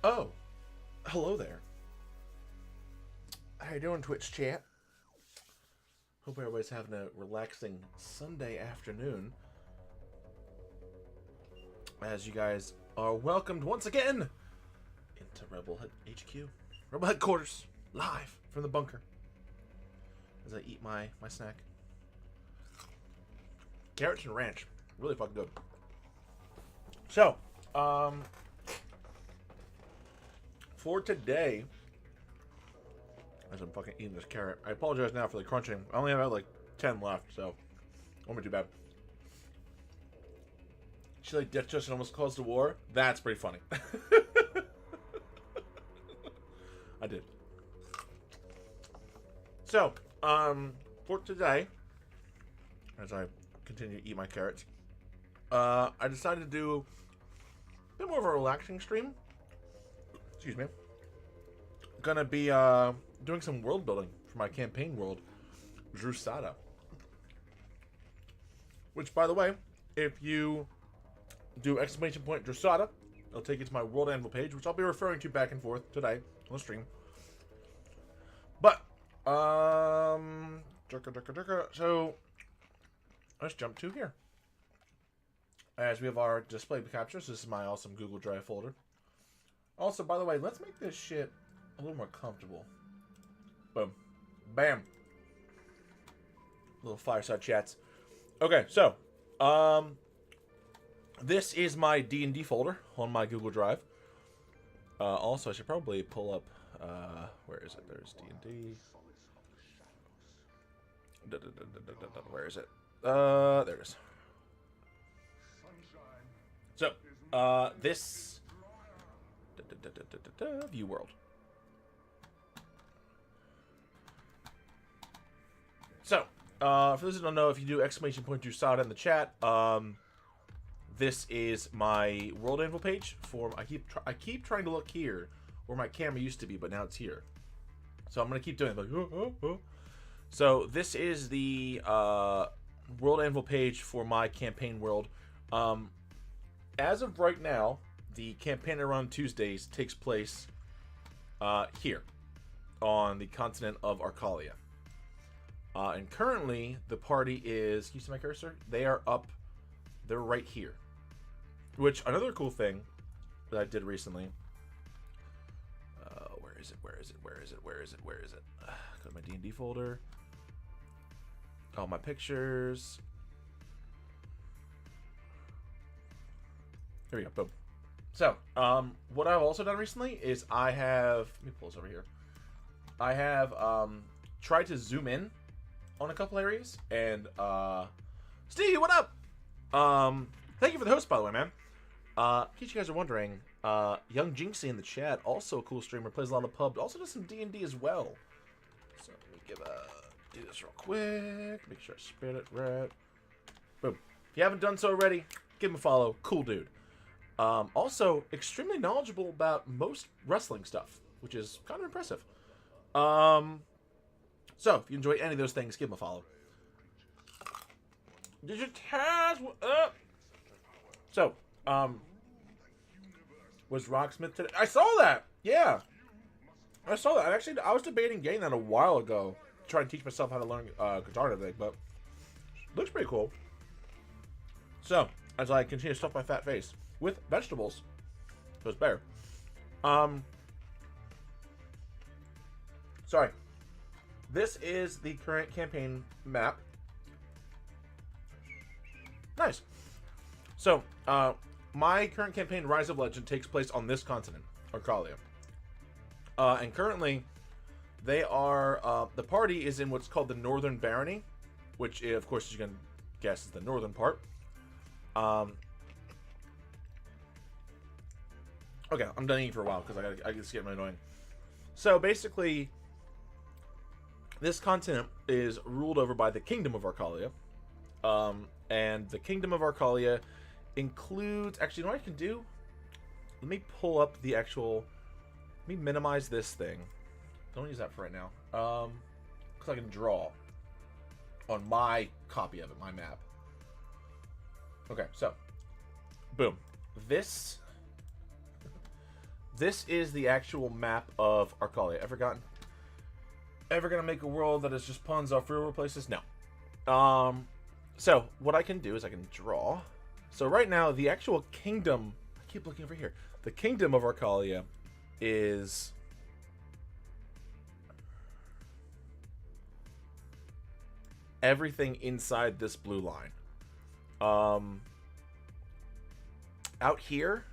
Oh, hello there. How you doing, Twitch chat? Hope everybody's having a relaxing Sunday afternoon. As you guys are welcomed once again into Rebel HQ, Rebel Headquarters, live from the bunker. As I eat my snack. Carrots and ranch, really fucking good. So, for today, as I'm fucking eating this carrot, I apologize now for the crunching. I only have like 10 left, so won't be too bad. Chilii ditched us and almost caused a war. That's pretty funny. I did. So, for today, as I continue to eat my carrots, I decided to do a bit more of a relaxing stream. Excuse me. Gonna be doing some world building for my campaign world, Drusatta. Which, by the way, if you do !! Drusatta, it'll take you to my world Anvil page, which I'll be referring to back and forth today on the stream. But so let's jump to here. As we have our display captures, this is my awesome Google Drive folder. Also, by the way, let's make this shit a little more comfortable. Boom. Bam. Little fireside chats. Okay, so, this is my D&D folder on my Google Drive. Also, I should probably pull up, where is it? There's D&D. Where is it? There it is. So, this view world. So, for those who don't know, if you do ! Drusatta in the chat, this is my world Anvil page for. I keep trying to look here where my camera used to be, but now it's here. So I'm gonna keep doing it. Like, So this is the world Anvil page for my campaign world. As of right now, the campaign around Tuesdays takes place here on the continent of Arcalia. And currently, the party is... Can you see my cursor? They are up. They're right here. Which, another cool thing that I did recently... where is it? Where is it? Where is it? Where is it? Where is it? Go to my D&D folder. All my pictures. Here we go. Boom. So, what I've also done recently is I have... Let me pull this over here. I have tried to zoom in on a couple areas, and Stevie, what up? Thank you for the host, by the way, man. In case you guys are wondering, Young Jinxie in the chat, also a cool streamer, plays a lot of pub, also does some D&D as well. So let me do this real quick, make sure I spit it right. Boom. If you haven't done so already, give him a follow. Cool dude. Also, extremely knowledgeable about most wrestling stuff, which is kind of impressive. So, if you enjoy any of those things, give him a follow. Digitaz, what up? So, was Rocksmith today? I saw that! Yeah! I saw that. Actually, I was debating getting that a while ago. Trying to teach myself how to learn guitar and everything, but looks pretty cool. So, as I continue to stuff my fat face with vegetables, so it's better. Sorry. This is the current campaign map. Nice. So, my current campaign, Rise of Legend, takes place on this continent, Arcalia. And currently, they are, the party is in what's called the Northern Barony, which, of course, as you can guess, is the northern part. Okay, I'm done eating for a while, because I get getting annoying. So, basically... This continent is ruled over by the Kingdom of Arcalia. And the Kingdom of Arcalia includes... Actually, you know what I can do? Let me pull up the actual... Let me minimize this thing. Don't use that for right now. Because I can draw on my copy of it, my map. Okay, so. Boom. this is the actual map of Arcalia. Ever gonna make a world that is just puns off real places? No. So what I can do is I can draw. So right now, the actual kingdom, I keep looking over here. The kingdom of Arcalia is everything inside this blue line. Out here,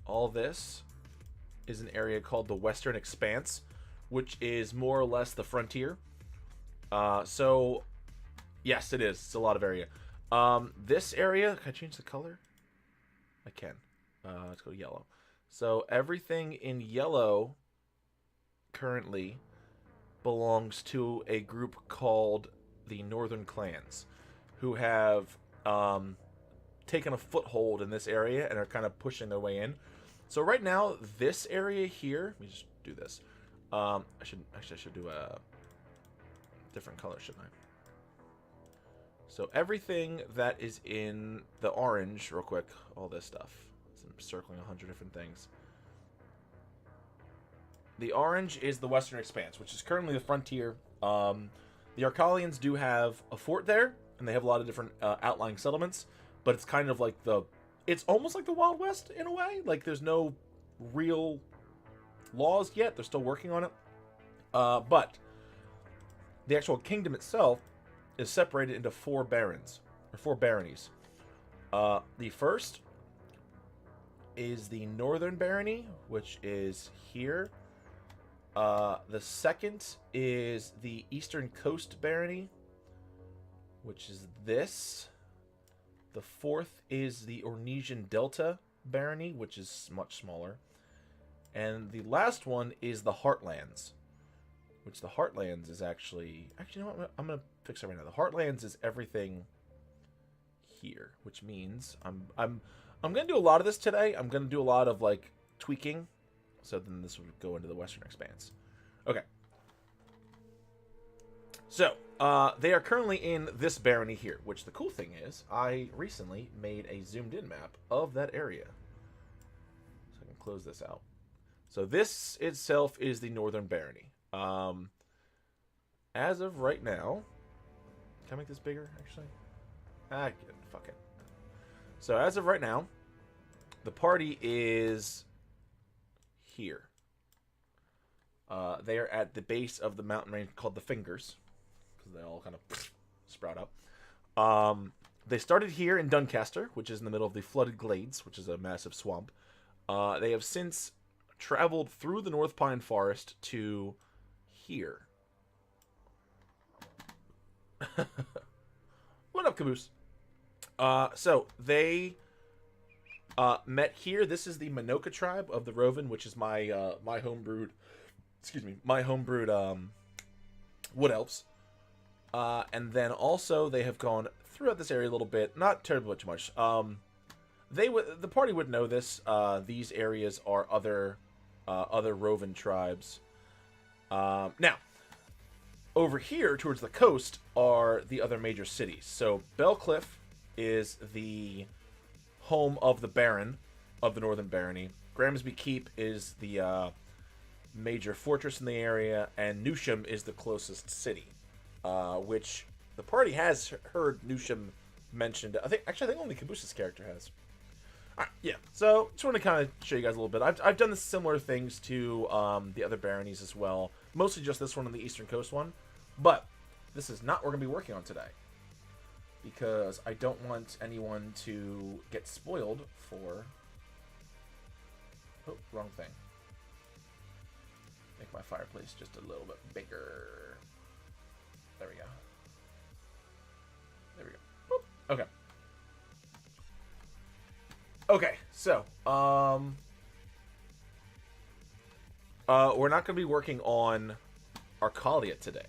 all this is an area called the Western Expanse, which is more or less the frontier. So, yes, it is. It's a lot of area. This area, can I change the color? I can. Let's go yellow. So, everything in yellow currently belongs to a group called the Northern Clans, who have taken a foothold in this area and are kind of pushing their way in. So right now, this area here, let me just do this. I should do a different color, shouldn't I? So everything that is in the orange, real quick, all this stuff. So I'm circling 100 different things. The orange is the Western Expanse, which is currently the frontier. The Arcalians do have a fort there, and they have a lot of different outlying settlements, but it's kind of like it's almost like the Wild West in a way. Like, there's no real laws yet. They're still working on it. But the actual kingdom itself is separated into 4 barons, or 4 baronies. The first is the Northern Barony, which is here. The second is the Eastern Coast Barony, which is this. The fourth is the Ornesian Delta Barony, which is much smaller. And the last one is the Heartlands, which the Heartlands is actually... Actually, you know what? I'm going to fix it right now. The Heartlands is everything here, which means I'm going to do a lot of this today. I'm going to do a lot of, like, tweaking. So then this would go into the Western Expanse. Okay. So, they are currently in this barony here, which the cool thing is, I recently made a zoomed-in map of that area. So I can close this out. So this itself is the Northern Barony. As of right now... Can I make this bigger, actually? Fuck it. So as of right now, the party is here. They are at the base of the mountain range called the Fingers, because they all kind of sprout up. They started here in Doncaster, which is in the middle of the Flooded Glades, which is a massive swamp. They have since traveled through the North Pine Forest to here. What up, Caboose? So they met here. This is the Minoka tribe of the Rovan, which is my homebrewed, wood elves. And then also they have gone throughout this area a little bit, not terribly much. The party would know this. These areas are other Rovan tribes. Now, over here towards the coast are the other major cities. So Bellcliff is the home of the Baron of the Northern Barony. Gramsby Keep is the major fortress in the area, and Newsham is the closest city, which the party has heard Newsham mentioned. I think only Caboose's character has. All right, yeah. So just want to kind of show you guys a little bit. I've done the similar things to the other baronies as well. Mostly just this one and the Eastern Coast one. But this is not what we're going to be working on today, because I don't want anyone to get spoiled for... Oh, wrong thing. Make my fireplace just a little bit bigger. There we go. There we go. Boop. Okay. Okay, so, we're not going to be working on Arcalia today.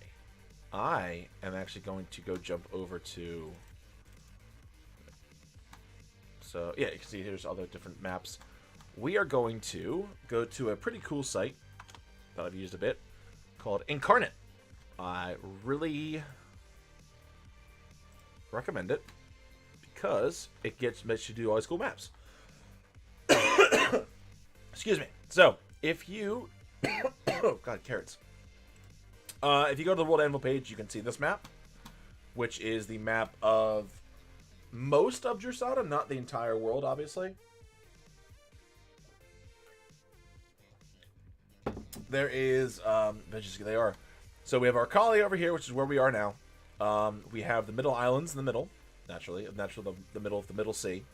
I am actually going to go jump over to... So, yeah, you can see here's other different maps. We are going to go to a pretty cool site that I've used a bit called Incarnate. I really recommend it because it lets you do all these cool maps. Excuse me. So, if you... oh, God, carrots. If you go to the World Anvil page, you can see this map, which is the map of most of Drusatta, not the entire world, obviously. There is, they are. So we have our Chilii over here, which is where we are now. We have the middle islands in the middle, naturally the middle of the Middle Sea.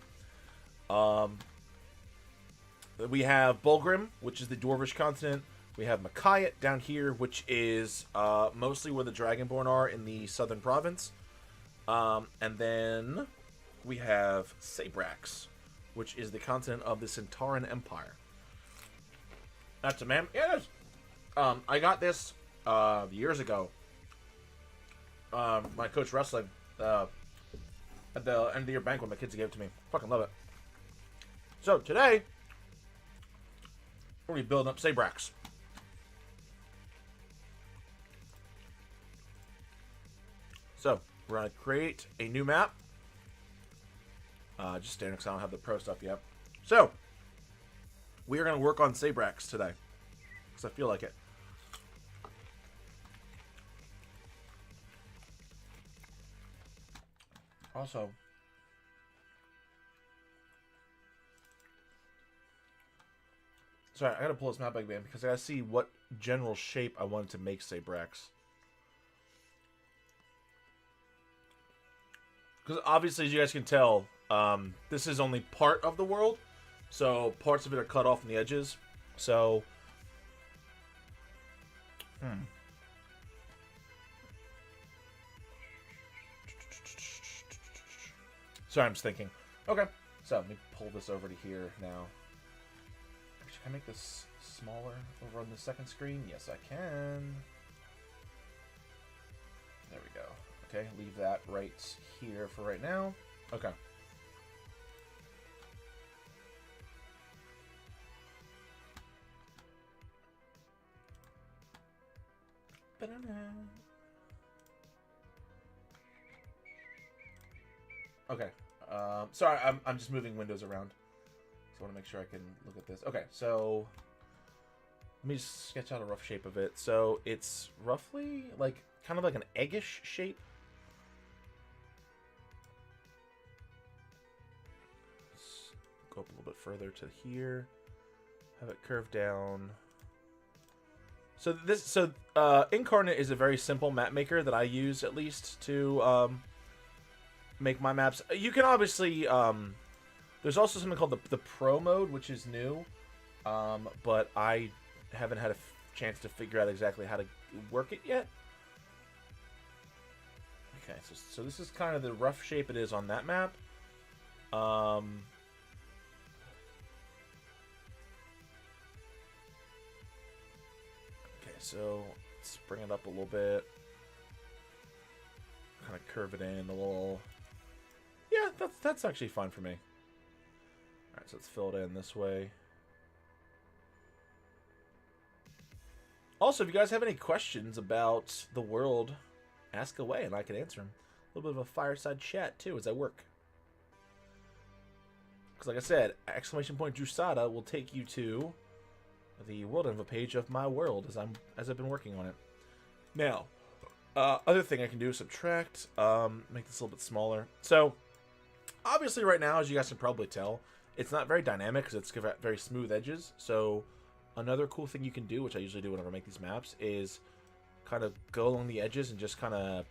We have Bulgrim, which is the Dwarvish continent. We have Makayat down here, which is mostly where the Dragonborn are in the southern province. And then we have Saebrax, which is the continent of the Sintarin Empire. That's a man. Yeah, it is. I got this years ago. My coach wrestling at the end of the year banquet. My kids gave it to me. Fucking love it. So today we're gonna be building up Saebrax. So we're gonna create a new map. Just standing because I don't have the pro stuff yet. So we are gonna work on Saebrax today because I feel like it. Also, sorry, I gotta pull this map back in because I gotta see what general shape I wanted to make Saebrax. Because obviously, as you guys can tell, this is only part of the world, so parts of it are cut off from the edges. So, sorry, I'm just thinking. Okay, so let me pull this over to here now. Actually, can I make this smaller over on the second screen? Yes, I can. There we go. Okay, leave that right here for right now. Okay. Okay. Sorry, I'm just moving windows around. So I want to make sure I can look at this. Okay, so let me just sketch out a rough shape of it. So it's roughly like kind of like an eggish shape. Let's go up a little bit further to here. Have it curve down. So Incarnate is a very simple map maker that I use at least to make my maps. You can obviously there's also something called the Pro mode, which is new, but I haven't had a chance to figure out exactly how to work it yet. Okay, so this is kind of the rough shape it is on that map. So let's bring it up a little bit. Kind of curve it in a little. Yeah, that's actually fine for me. Alright, so let's fill it in this way. Also, if you guys have any questions about the world, ask away and I can answer them. A little bit of a fireside chat too as I work. Because like I said, !Drusatta will take you to the world info page of my world as I've been working on it. Now, other thing I can do is subtract, make this a little bit smaller. So, obviously right now, as you guys can probably tell, it's not very dynamic because it's got very smooth edges. So, another cool thing you can do, which I usually do whenever I make these maps, is kind of go along the edges and just kind of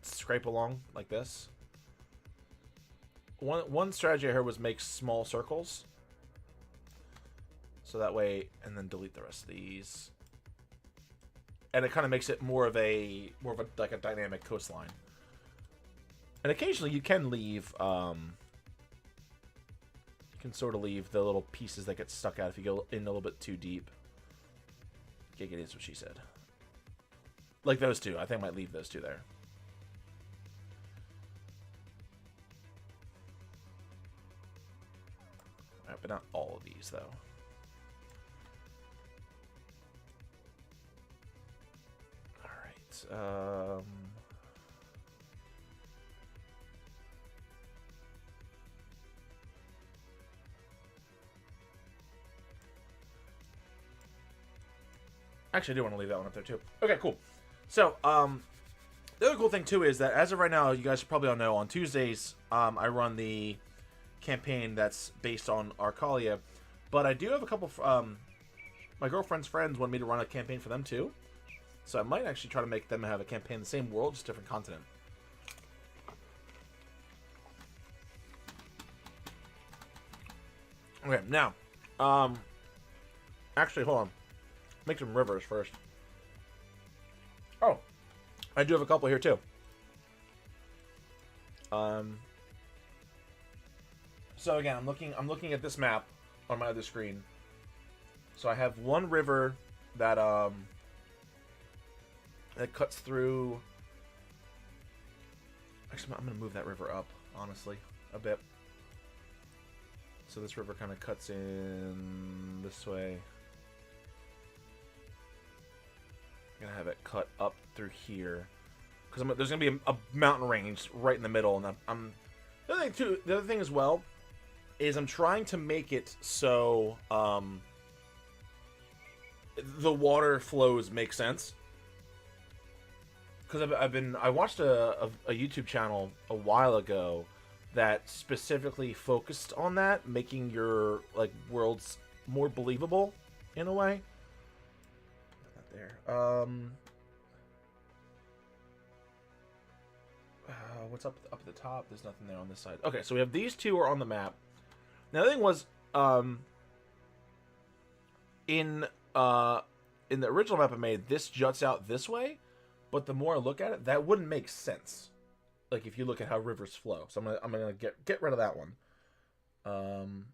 scrape along like this. One strategy I heard was make small circles. So that way, and then delete the rest of these. And it kind of makes it more of a like a dynamic coastline. And occasionally you can leave, you can sort of leave the little pieces that get stuck out if you go in a little bit too deep. Giggity is what she said. Like those two. I think I might leave those two there. Alright, but not all of these, though. Alright, Actually, I do want to leave that one up there, too. Okay, cool. So, the other cool thing, too, is that as of right now, you guys probably all know, on Tuesdays, I run the campaign that's based on Arcalia. But I do have a couple, my girlfriend's friends want me to run a campaign for them, too. So I might actually try to make them have a campaign in the same world, just different continent. Okay, now, actually, hold on. Make some rivers first. Oh, I do have a couple here too. So again, I'm looking at this map on my other screen. So I have one river that that cuts through. Actually, I'm gonna move that river up, honestly, a bit. So this river kind of cuts in this way. I'm gonna have it cut up through here because there's gonna be a mountain range right in the middle, and I'm the other thing too. The other thing as well is I'm trying to make it so the water flows make sense. Because I watched a YouTube channel a while ago that specifically focused on that, making your like worlds more believable in a way. Not there. What's up at the top? There's nothing there on this side. Okay, so we have these two are on the map. Now the thing was, in the original map I made, this juts out this way, but the more I look at it, that wouldn't make sense. Like if you look at how rivers flow, so I'm gonna get rid of that one, and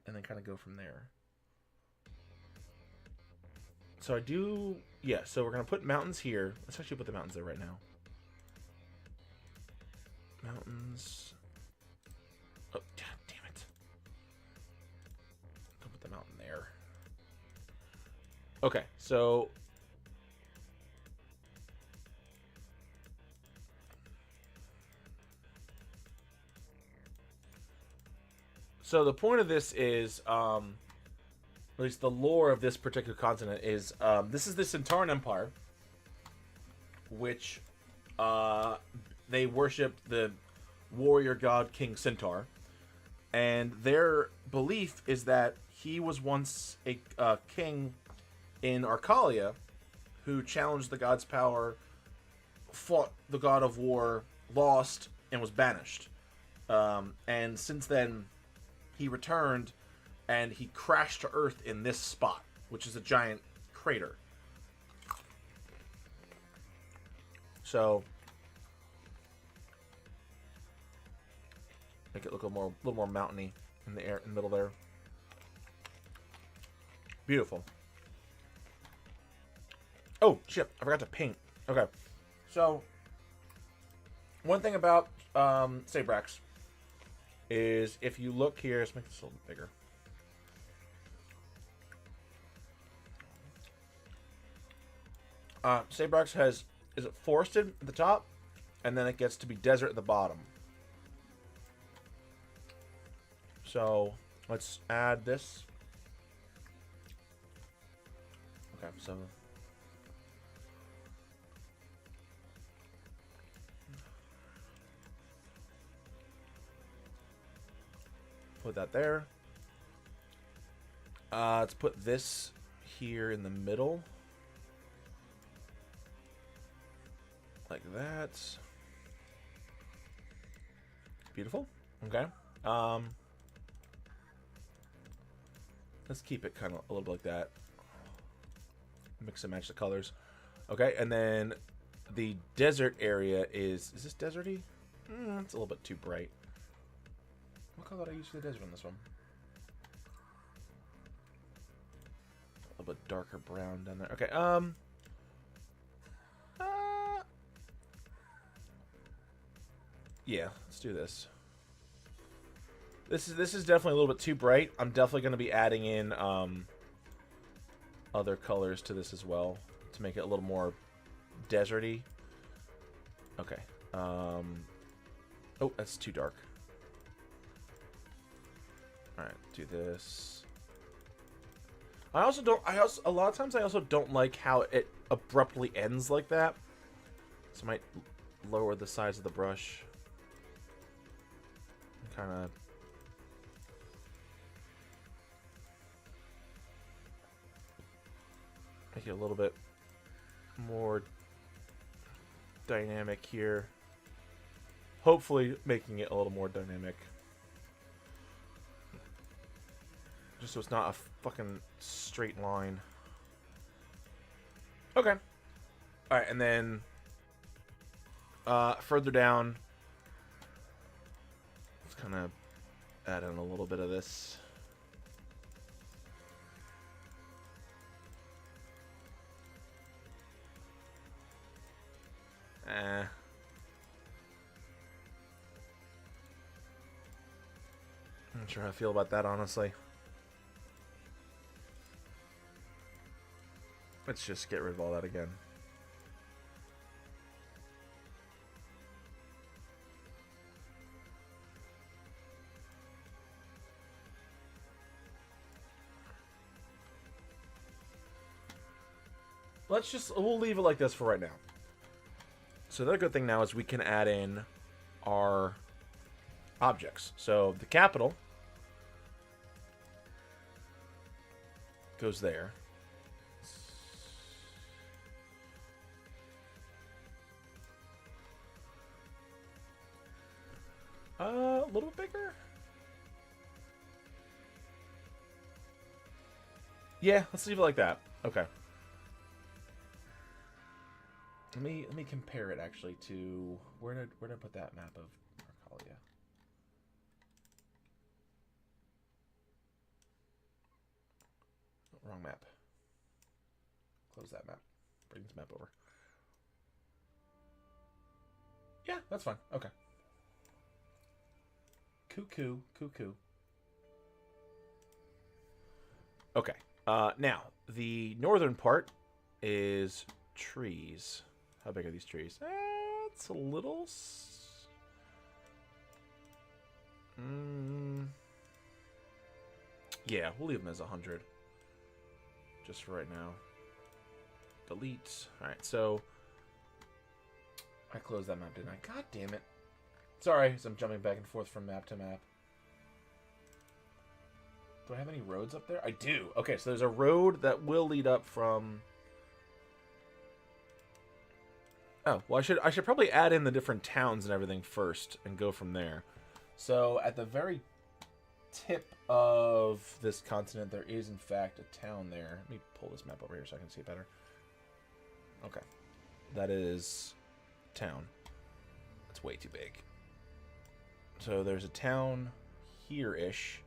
then kind of go from there. So I do, yeah. So we're gonna put mountains here. Let's actually put the mountains there right now. Mountains. Oh, God damn it! Don't put the mountain there. Okay, so. So the point of this is, at least the lore of this particular continent is, this is the Sintarin Empire, which they worship the warrior god King Sintar, and their belief is that he was once a king in Arcalia who challenged the god's power, fought the god of war, lost, and was banished. And since then, he returned, and he crashed to Earth in this spot, which is a giant crater. So, make it look a little more mountainy in the air, in the middle there. Beautiful. Oh shit! I forgot to paint. Okay, so one thing about Saebrax is if you look here, let's make this a little bit bigger. Saebrax is it forested at the top, and then it gets to be desert at the bottom. So let's add this. Okay, so put that there. Let's put this here in the middle. Like that. Beautiful. Okay. Let's keep it kind of a little bit like that. Mix and match the colors. Okay, and then the desert area is this deserty? It's a little bit too bright. What color did I use for the desert on this one? A little bit darker brown down there. Okay, yeah, let's do this. This is definitely a little bit too bright. I'm definitely going to be adding in other colors to this as well to make it a little more deserty. Okay. Oh, that's too dark. All right, do this. I also don't. A lot of times I also don't like how it abruptly ends like that. So I might lower the size of the brush. Kind of. Make it a little bit more dynamic here. Hopefully making it a little more dynamic. Just so it's not a fucking straight line. Okay. Alright, and then further down, let's kind of add in a little bit of this. I'm not sure how I feel about that, honestly. Let's just get rid of all that again. We'll leave it like this for right now. So the other good thing now is we can add in our objects. So the capital goes there. A little bit bigger? Yeah, let's leave it like that. Okay. Let me compare it actually to where did I put that map of Arcalia? Wrong map. Close that map. Bring this map over. Yeah, that's fine. Okay. Cuckoo. Okay. Now the northern part is trees. How big are these trees? It's a little. Yeah, we'll leave them as 100. Just for right now. Delete. Alright, so. I closed that map, didn't I? God damn it. Sorry, so I'm jumping back and forth from map to map. Do I have any roads up there? I do. Okay, so there's a road that will lead up from. Oh, well, I should probably add in the different towns and everything first and go from there. So at the very tip of this continent, there is in fact a town there. Let me pull this map over here so I can see it better. Okay, that is town. That's way too big. So there's a town here-ish,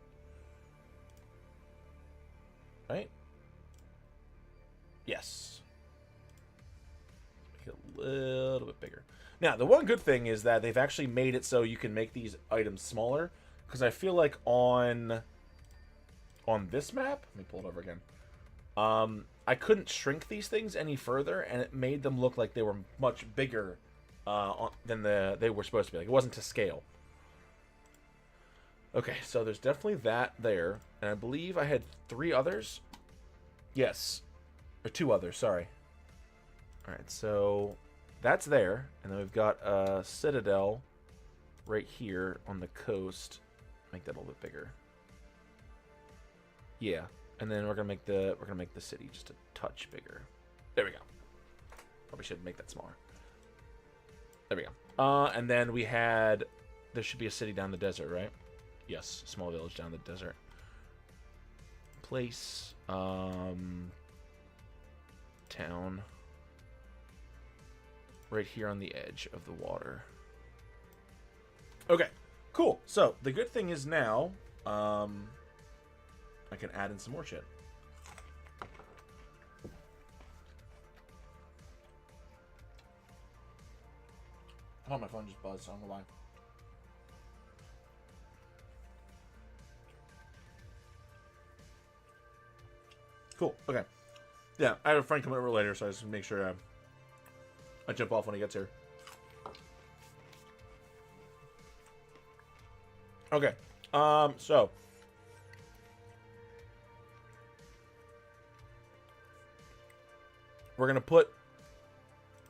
right? Yes. Make it a little bit bigger. Now, the one good thing is that they've actually made it so you can make these items smaller. Because I feel like on this map, let me pull it over again. I couldn't shrink these things any further, and it made them look like they were much bigger than they were supposed to be. Like, it wasn't to scale. Okay, so there's definitely that there. And I believe I had 3 others. Yes. Or 2 others, sorry. Alright, so that's there. And then we've got a citadel right here on the coast. Make that a little bit bigger. Yeah. And then we're gonna make the city just a touch bigger. There we go. Probably should make that smaller. There we go. And then we had there should be a city down the desert, right? Yes, small village down the desert. Place, town. Right here on the edge of the water. Okay, cool. So, the good thing is now, I can add in some more shit. Oh, my phone just buzzed, I don't know why. Cool. Okay. Yeah, I have a friend coming over later, so I just make sure I jump off when he gets here. Okay. So we're gonna put.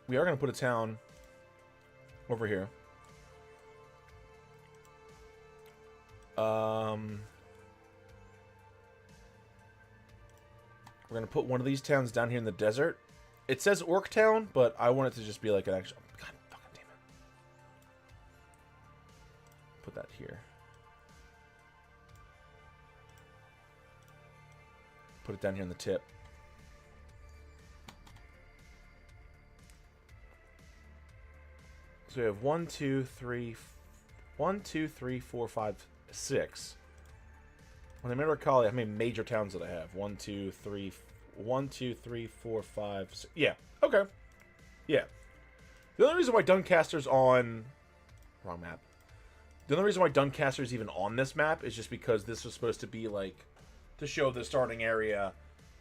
We are gonna put a town over here. We're gonna put one of these towns down here in the desert. It says Orc Town, but I want it to just be like an actual. God fucking damn it! Put that here. Put it down here in the tip. So we have 1, 2, 3, 4, 5, 6. When I remember recall, how many major towns did I have? 1, 2, 3, 4, 5, 6. Yeah. Okay. Yeah. The only reason why Doncaster's on wrong map. The only reason why Doncaster's even on this map is just because this was supposed to be like to show the starting area,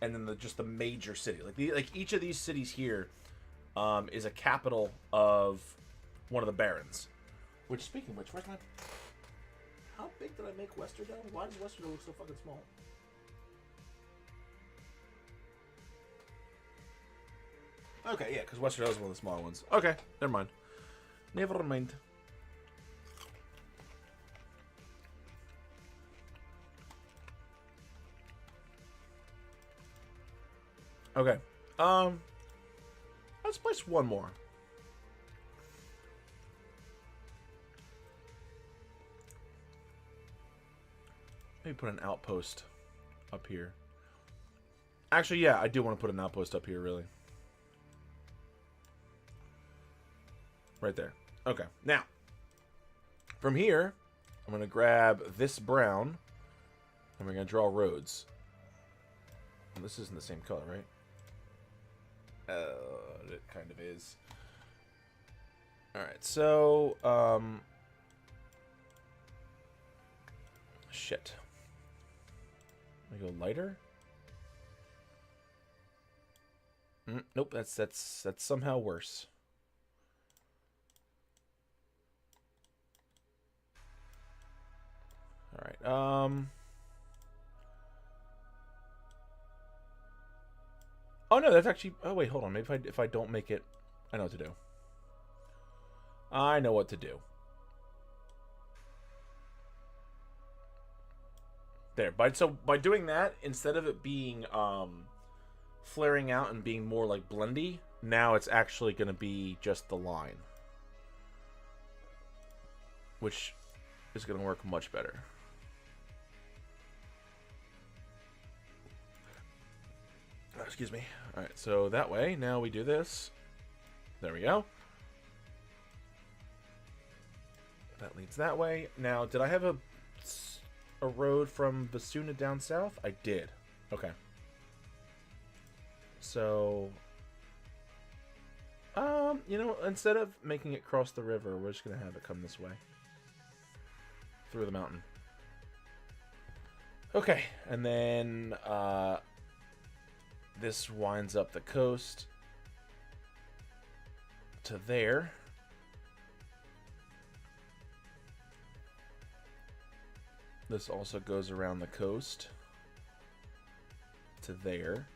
and then just the major city. Like each of these cities here is a capital of one of the barons. Which, speaking of which, where's my? How big did I make Westerdo? Why does Westerdo look so fucking small? Okay, yeah, because Westerdo is one of the smaller ones. Okay, never mind. Never mind. Okay. Let's place one more. Maybe put an outpost up here. Actually, yeah, I do want to put an outpost up here, really. Right there. Okay. Now, from here, I'm going to grab this brown, and we're going to draw roads. Well, this isn't the same color, right? It kind of is. Alright, so, shit. I go lighter? Nope, that's somehow worse. Alright, oh no, that's actually... Oh wait, hold on. Maybe if I don't make it... I know what to do. I know what to do. There. By doing that, instead of it being flaring out and being more like blendy, now it's actually going to be just the line. Which is going to work much better. Oh, excuse me. Alright, so that way, now we do this. There we go. That leads that way. Now, did I have a road from Vasuna down south? I did. Okay. So, you know, instead of making it cross the river, we're just going to have it come this way. Through the mountain. Okay, and then, this winds up the coast to there. This also goes around the coast to there.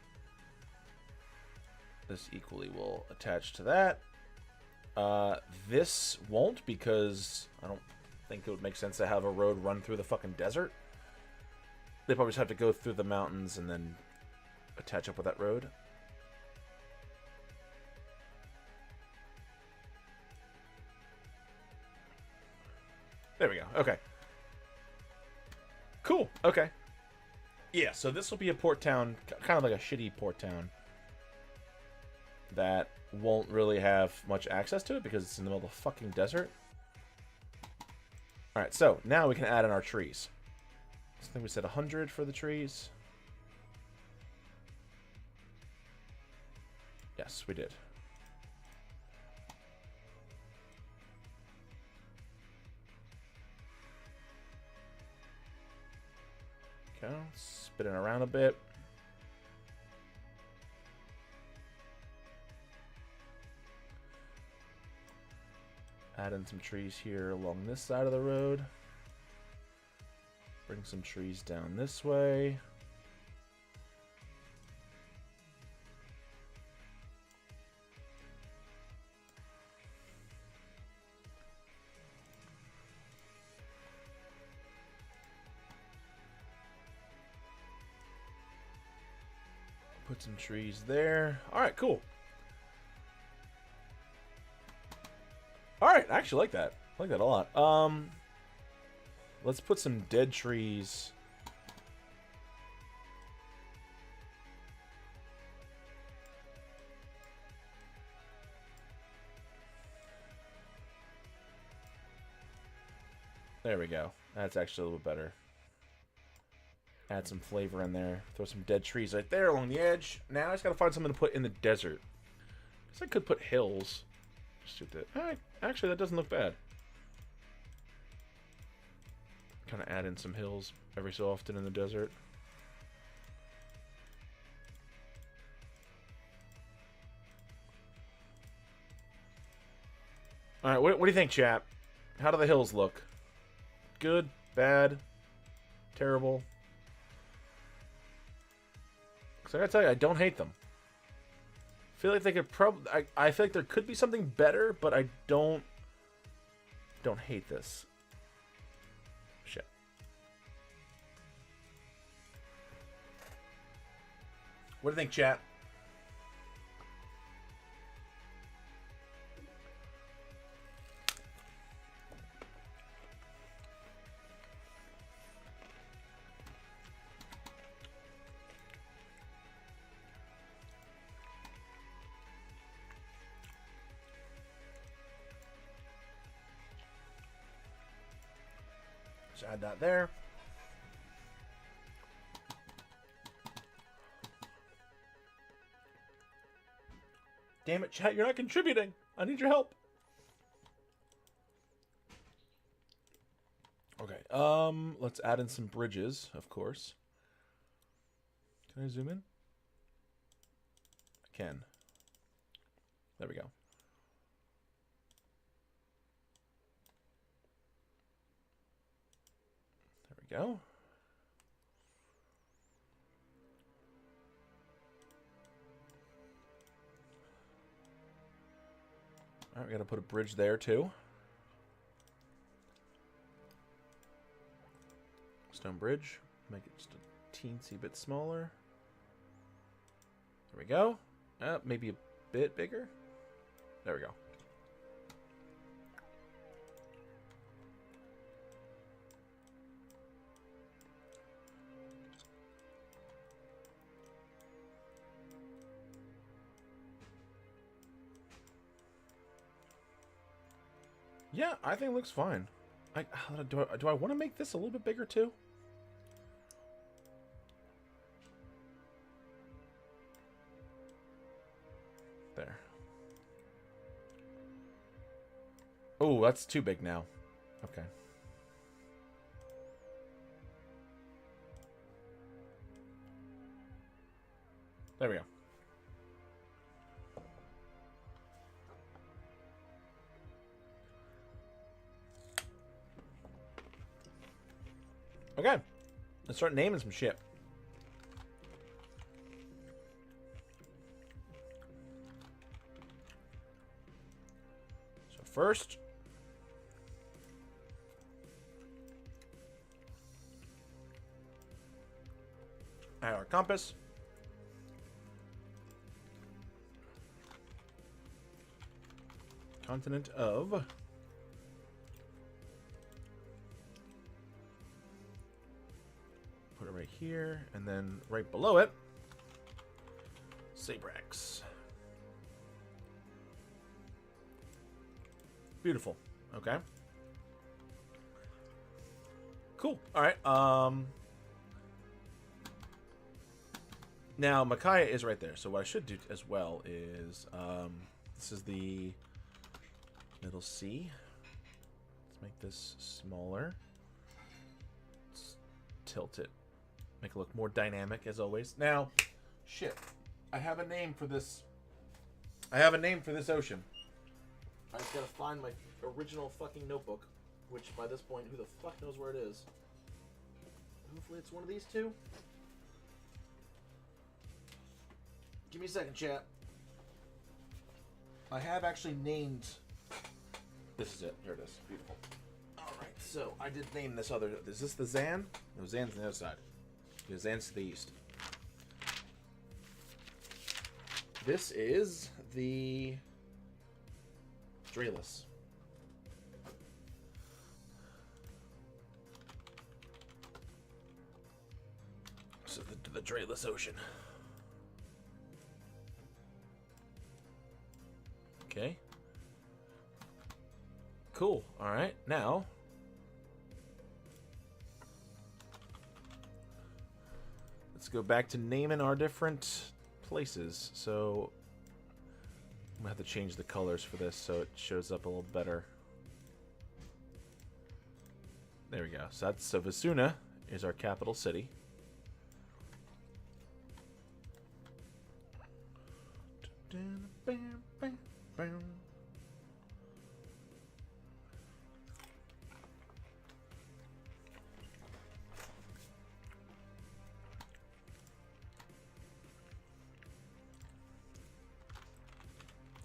This equally will attach to that. This won't, because I don't think it would make sense to have a road run through the fucking desert. They probably just have to go through the mountains and then attach up with that road. There we go. Okay. Cool. Okay. Yeah, so this will be a port town, kind of like a shitty port town, that won't really have much access to it because it's in the middle of the fucking desert. Alright, so now we can add in our trees. I think we said 100 for the trees. Yes, we did. Okay, spinning around a bit. Add in some trees here along this side of the road. Bring some trees down this way. Put some trees there. All right, cool. All right, I actually like that. I like that a lot. Let's put some dead trees. There we go. That's actually a little better. Add some flavor in there. Throw some dead trees right there along the edge. Now I just gotta find something to put in the desert. Guess I could put hills. Just do that. Actually, that doesn't look bad. Kind of add in some hills every so often in the desert. All right, what do you think, chat? How do the hills look? Good, bad, terrible? Because I gotta tell you, I don't hate them. I feel like they could probably... I feel like there could be something better, but I don't hate this. Shit. What do you think, chat? Just add that there. Damn it, chat, you're not contributing. I need your help. Okay, let's add in some bridges, of course. Can I zoom in? I can. There we go. There we go. All right, we got to put a bridge there too. Stone bridge. Make it just a teensy bit smaller. There we go. Maybe a bit bigger. There we go. Yeah, I think it looks fine. Do I want to make this a little bit bigger too? There. Oh, that's too big now. Okay. There we go. Okay, let's start naming some shit. So first, add our compass. Continent of... Put it right here, and then right below it, Saebrax. Beautiful. Okay. Cool. All right. Now Micaiah is right there. So what I should do as well is this is the middle C. Let's make this smaller. Let's tilt it. Make it look more dynamic, as always. Now, shit. I have a name for this. I have a name for this ocean. I just gotta find my original fucking notebook. Which, by this point, who the fuck knows where it is? Hopefully it's one of these two. Give me a second, chat. I have actually named... This is it. Here it is. Beautiful. Alright, so I did name this other... Is this the Zan? No, Zan's on the other side. Yeah, Zan's to the east. This is the Draelus. So the Draelus Ocean. Okay. Cool. All right. Now, let's go back to naming our different places. So I'm gonna have to change the colors for this so it shows up a little better. There we go. So Vasuna is our capital city.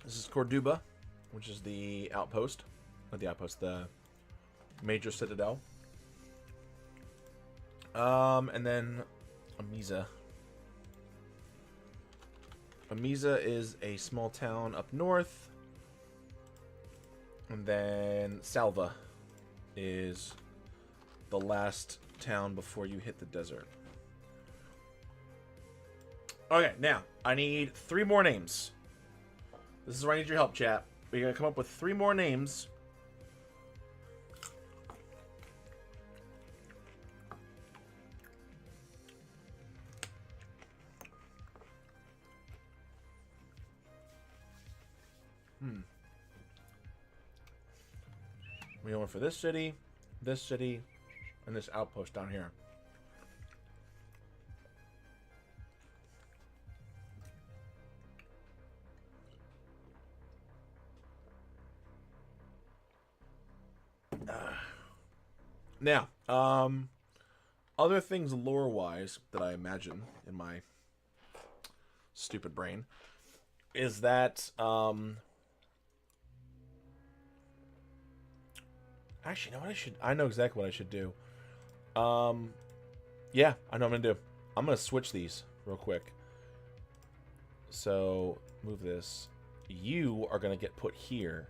This is Corduba, which is the outpost. Not the outpost, the major citadel. And then Mesa. Mesa is a small town up north. And then Salva is the last town before you hit the desert. Okay, now, I need 3 more names. This is where I need your help, chat. We're going to come up with 3 more names. We going for this city, and this outpost down here. Now, other things lore-wise that I imagine in my stupid brain is that, actually, you know what I know exactly what I should do. Yeah, I know what I'm gonna do. I'm gonna switch these real quick. So, move this. You are gonna get put here.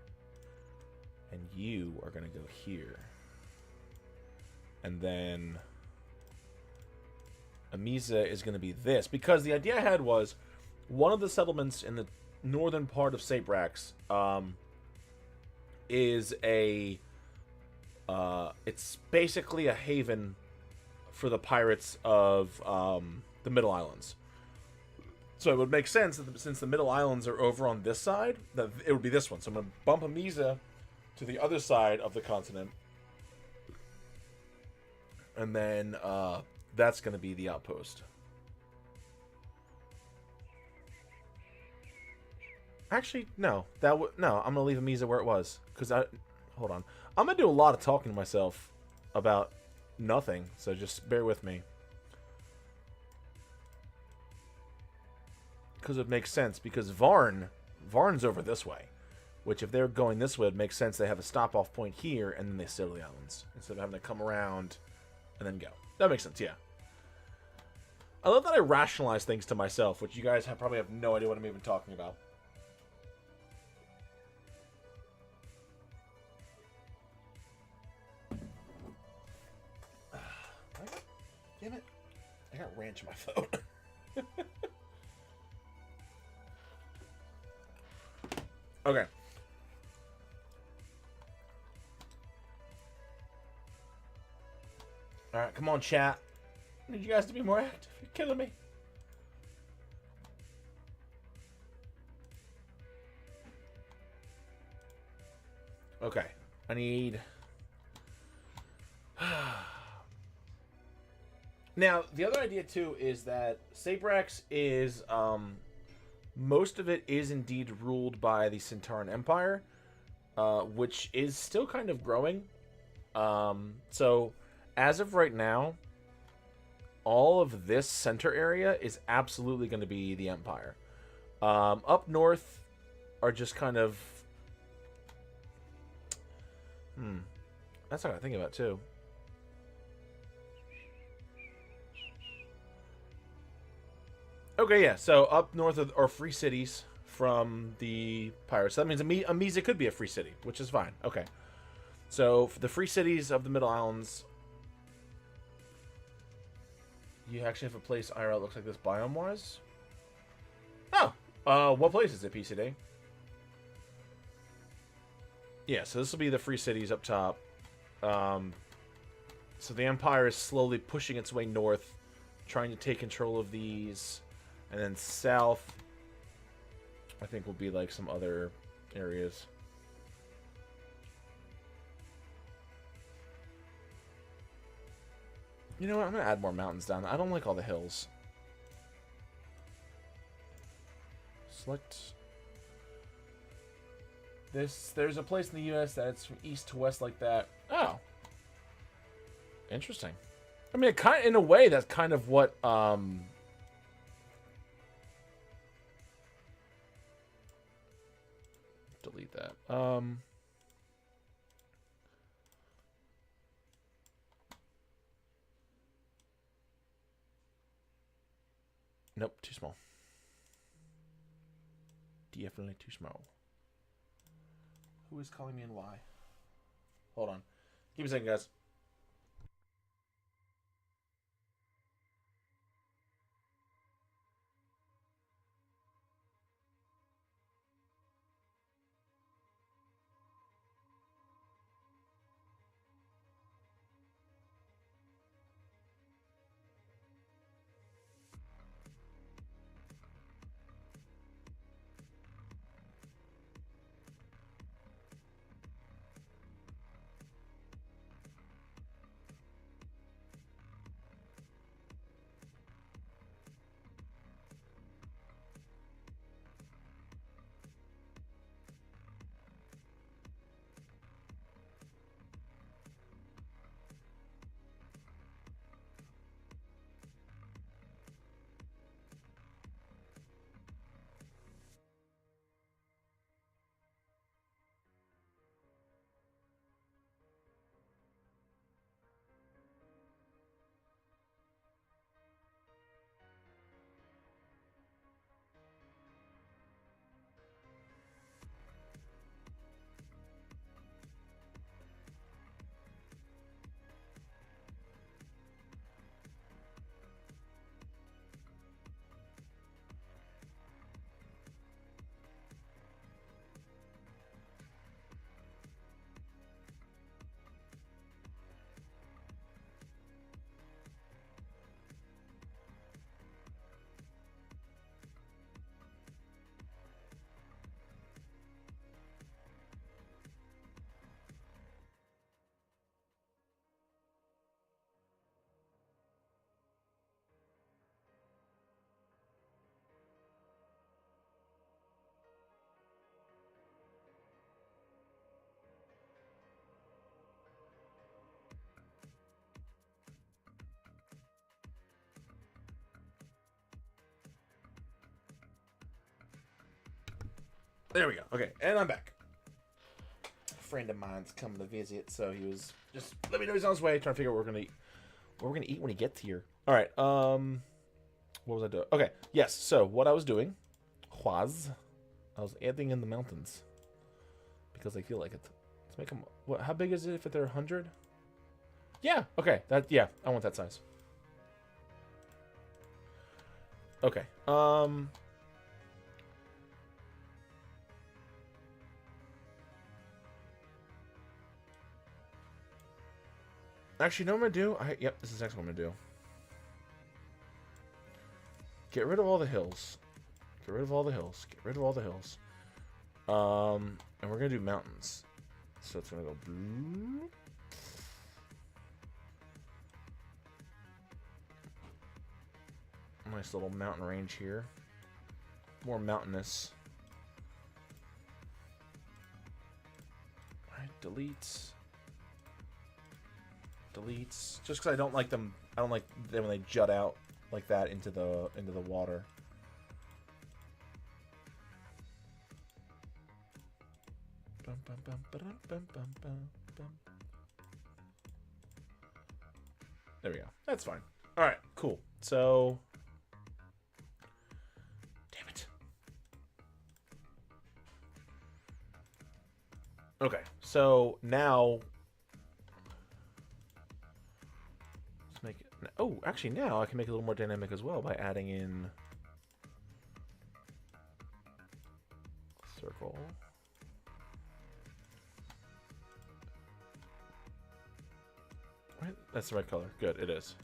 And you are gonna go here. And then Mesa is going to be this. Because the idea I had was one of the settlements in the northern part of Saebrax is a... it's basically a haven for the pirates of the Middle Islands. So it would make sense that since the Middle Islands are over on this side, that it would be this one. So I'm going to bump Mesa to the other side of the continent. And then that's going to be the outpost. Actually, no. No, I'm going to leave Mesa where it was. Because hold on. I'm going to do a lot of talking to myself about nothing. So just bear with me. Because it makes sense. Because Varn's over this way. Which, if they're going this way, it makes sense they have a stop-off point here, and then they sail to the islands. Instead of having to come around and then go. That makes sense, yeah. I love that I rationalize things to myself, which you guys probably have no idea what I'm even talking about. Damn it. I got ranch in my phone. Okay. Alright, come on, chat. I need you guys to be more active. You're killing me. Okay. I need... Now, the other idea, too, is that Saebrax is... most of it is indeed ruled by the Sintarin Empire, which is still kind of growing. So... As of right now, all of this center area is absolutely going to be the Empire. Up north are just kind of... That's what I think about, too. Okay, yeah. So up north of, or free cities from the pirates. That means Mesa could be a free city, which is fine. Okay. So for the free cities of the Middle Islands, you actually have a place IRL looks like this biome-wise. Oh, what place is it, PCD? Yeah, so this will be the free cities up top. So the Empire is slowly pushing its way north, trying to take control of these. And then south, I think, will be like some other areas. You know what? I'm going to add more mountains down. I don't like all the hills. Select this. There's a place in the U.S. that's from east to west like that. Oh. Interesting. I mean, in a way, that's kind of what... delete that. Nope, too small. Definitely too small. Who is calling me and why? Hold on. Give me a second, guys. There we go. Okay, and I'm back. A friend of mine's coming to visit, so he was just let me know he's on his way, trying to figure out what we're gonna eat. What we're gonna eat when he gets here. All right. What was I doing? Okay. Yes. So what I was doing was I was adding in the mountains because I feel like it. Let's make them. What? How big is it if they're 100? Yeah. Okay. Yeah. I want that size. Okay. Actually, you know what I'm gonna do? Yep, this is exactly what I'm gonna do. Get rid of all the hills. Get rid of all the hills. Get rid of all the hills. And we're gonna do mountains. So it's gonna go blue. Nice little mountain range here. More mountainous. Alright, deletes. Deletes. Just because I don't like them. I don't like them when they jut out like that into the water. There we go. That's fine. All right, cool. So Okay, so now let's make it. Oh, actually, now I can make it a little more dynamic as well by adding in circle. Right, that's the right color. Good, it is.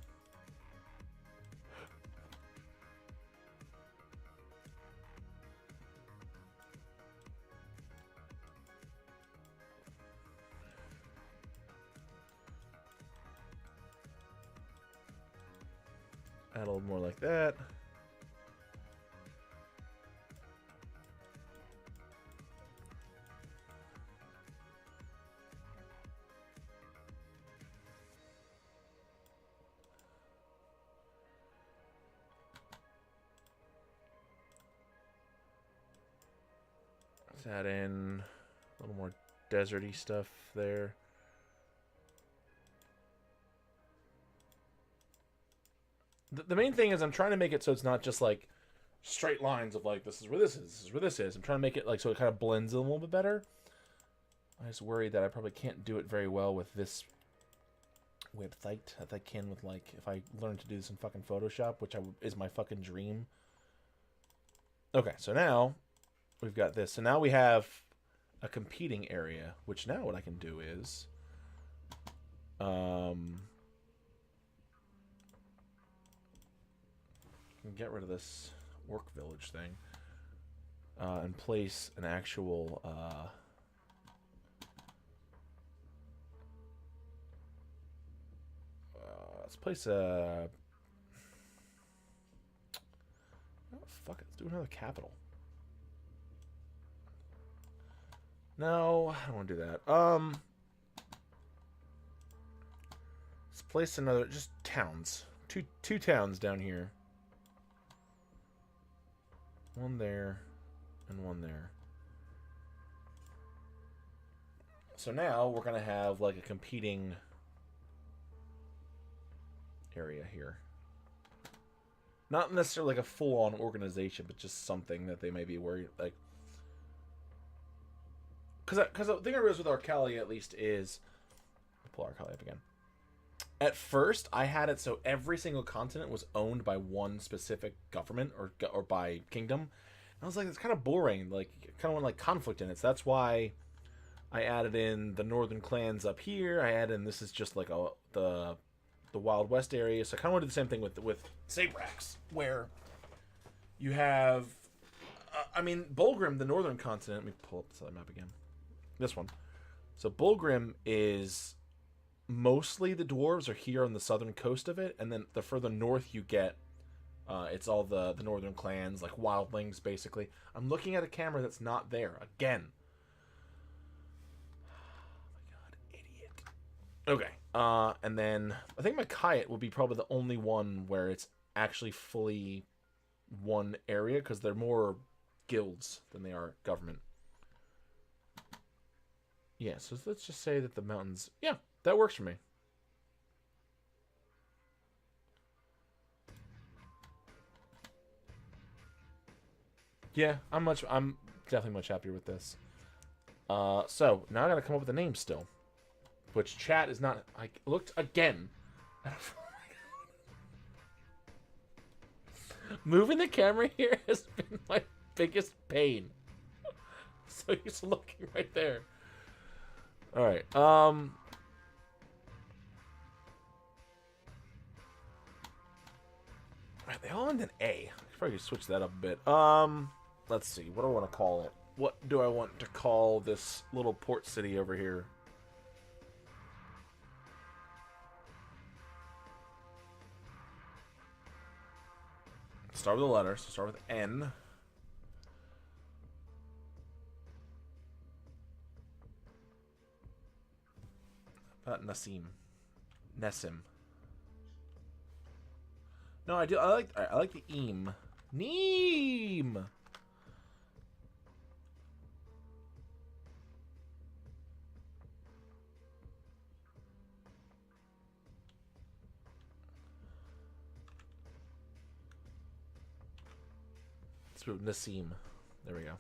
Add a little more like that. Let's add in a little more deserty stuff there. The main thing is I'm trying to make it so it's not just like straight lines of like this is where this is, this is where this is. I'm trying to make it like so it kind of blends in a little bit better. I just worried that I probably can't do it very well with this website as I can with like if I learn to do this in fucking Photoshop, which is my fucking dream. Okay, so now we've got this. So now we have a competing area, which now what I can do is get rid of this work village thing and place an actual let's place a oh, fuck it, let's do another capital. No, I don't want to do that. Let's place another just towns. Two towns down here. One there, and one there. So now we're going to have like a competing area here. Not necessarily like a full-on organization, but just something that they may be worried, like... Because the thing I realized with Arcalia, at least, is... I'll pull Arcalia up again. At first, I had it so every single continent was owned by one specific government or by kingdom. And I was like, it's kind of boring. Like, kind of want like conflict in it. So that's why I added in the northern clans up here. I added in this is just like the Wild West area. So I kind of want to do the same thing with Saebrax, where you have, I mean, Bulgrim, the northern continent. Let me pull up this other map again. This one. So Bulgrim is mostly the dwarves are here on the southern coast of it, and then the further north you get, it's all the northern clans, like wildlings, basically. I'm looking at a camera that's not there again. Oh my god, idiot. Okay, and then I think my Kayet will be probably the only one where it's actually fully one area, because they're more guilds than they are government. Yeah, so let's just say that the mountains... Yeah, that works for me. Yeah, I'm definitely much happier with this. So, now I gotta come up with a name still. Which chat is not... I looked again. Moving the camera here has been my biggest pain. So he's looking right there. Alright, right, they all end in A. I should probably switch that up a bit. Let's see. What do I want to call it? What do I want to call this little port city over here? Start with a letter. So start with N. Nassim. No, I do. I like the eam. Neem. Let's move Nassim. There we go.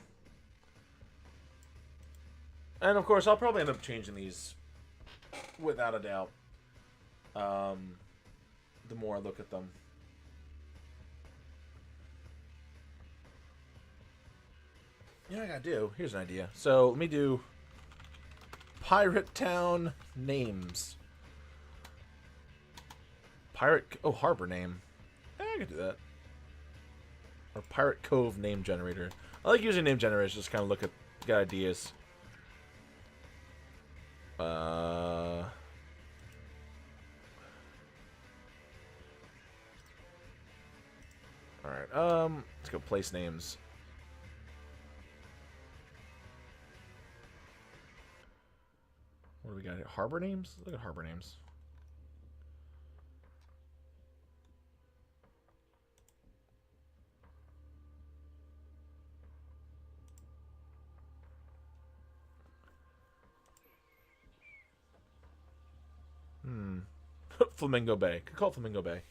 And of course, I'll probably end up changing these without a doubt. The more I look at them. You know what I gotta do? Here's an idea. So, let me do Pirate Town names. Harbor name. I can do that. Or Pirate Cove name generator. I like using name generators just kind of look at, get ideas. Alright, let's go place names. What do we got here? Harbor names? Look at harbor names. Flamingo Bay. Could call it Flamingo Bay.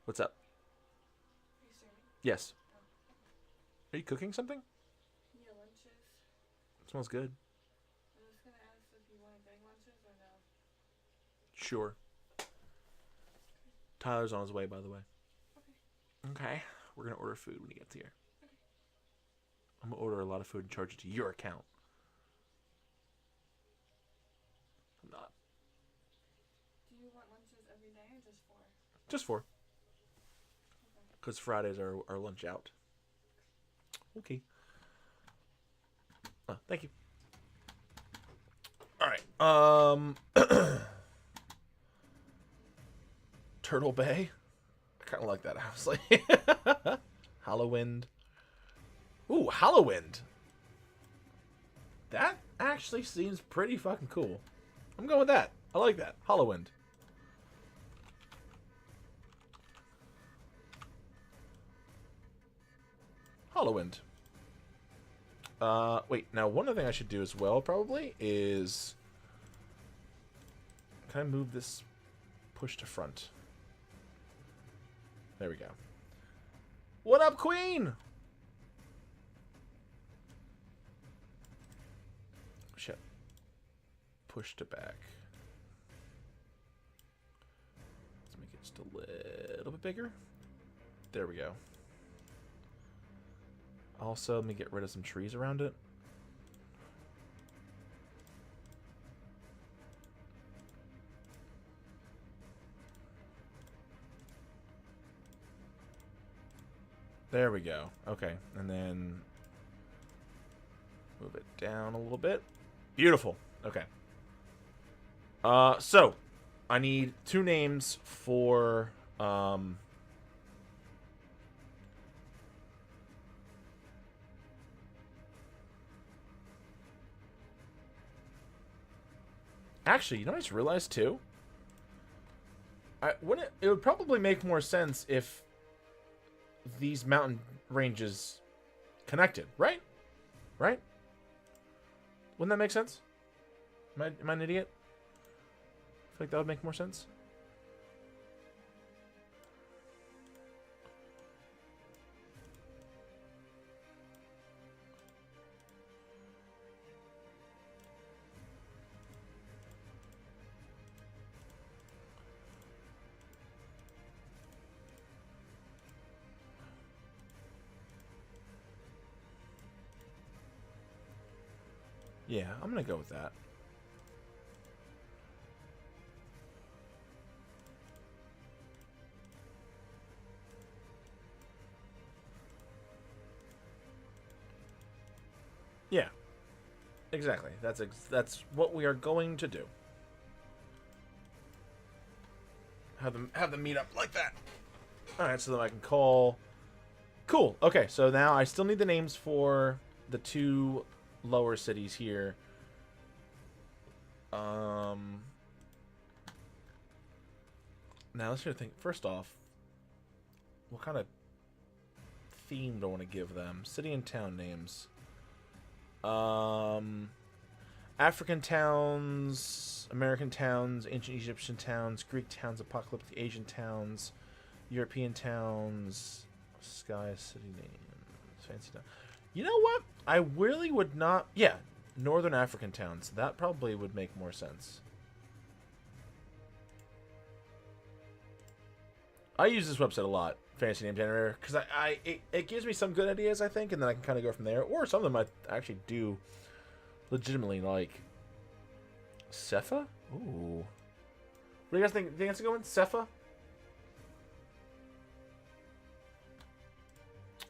What's up? Are you serving? Yes. Oh. Are you cooking something? Yeah, lunches. Smells good. I was gonna ask if you wanted big lunches or no. Sure. Tyler's on his way, by the way. Okay. Okay. We're gonna order food when he gets here. Okay. I'm gonna order a lot of food and charge it to your account. I'm not. Do you want lunches every day or just 4? Just 4. Okay. Because Fridays are our lunch out. Okay. Thank you. Alright. Turtle Bay. I kind of like that, honestly. Hallowwind. Ooh, Hallowwind. That actually seems pretty fucking cool. I'm going with that. I like that. Hallowwind. Hallowwind. Wait, now one other thing I should do as well, probably, is... Can I move this push to front? There we go. What up, Queen? Shit. Push to back. Let's make it just a little bit bigger. There we go. Also, let me get rid of some trees around it. There we go. Okay, and then move it down a little bit. Beautiful. Okay. So I need 2 names for Actually, you know what I just realized too? It would probably make more sense if these mountain ranges connected, right? Right? Wouldn't that make sense? Am I an idiot? I feel like that would make more sense. Yeah, I'm gonna go with that. Yeah, exactly. That's what we are going to do. Have them meet up like that. All right, so then I can call. Cool. Okay, so now I still need the names for the 2 lower cities here. Now let's hear think. First off, what kind of theme do I want to give them? City and town names. African towns, American towns, ancient Egyptian towns, Greek towns, apocalyptic Asian towns, European towns, sky city names, fancy town. You know what? I really would not. Yeah, Northern African towns. That probably would make more sense. I use this website a lot, Fantasy Name Generator, because it gives me some good ideas, I think, and then I can kind of go from there. Or some of them I actually do legitimately like. Cepha? Ooh. What do you guys think? Think it's a good one? Cepha?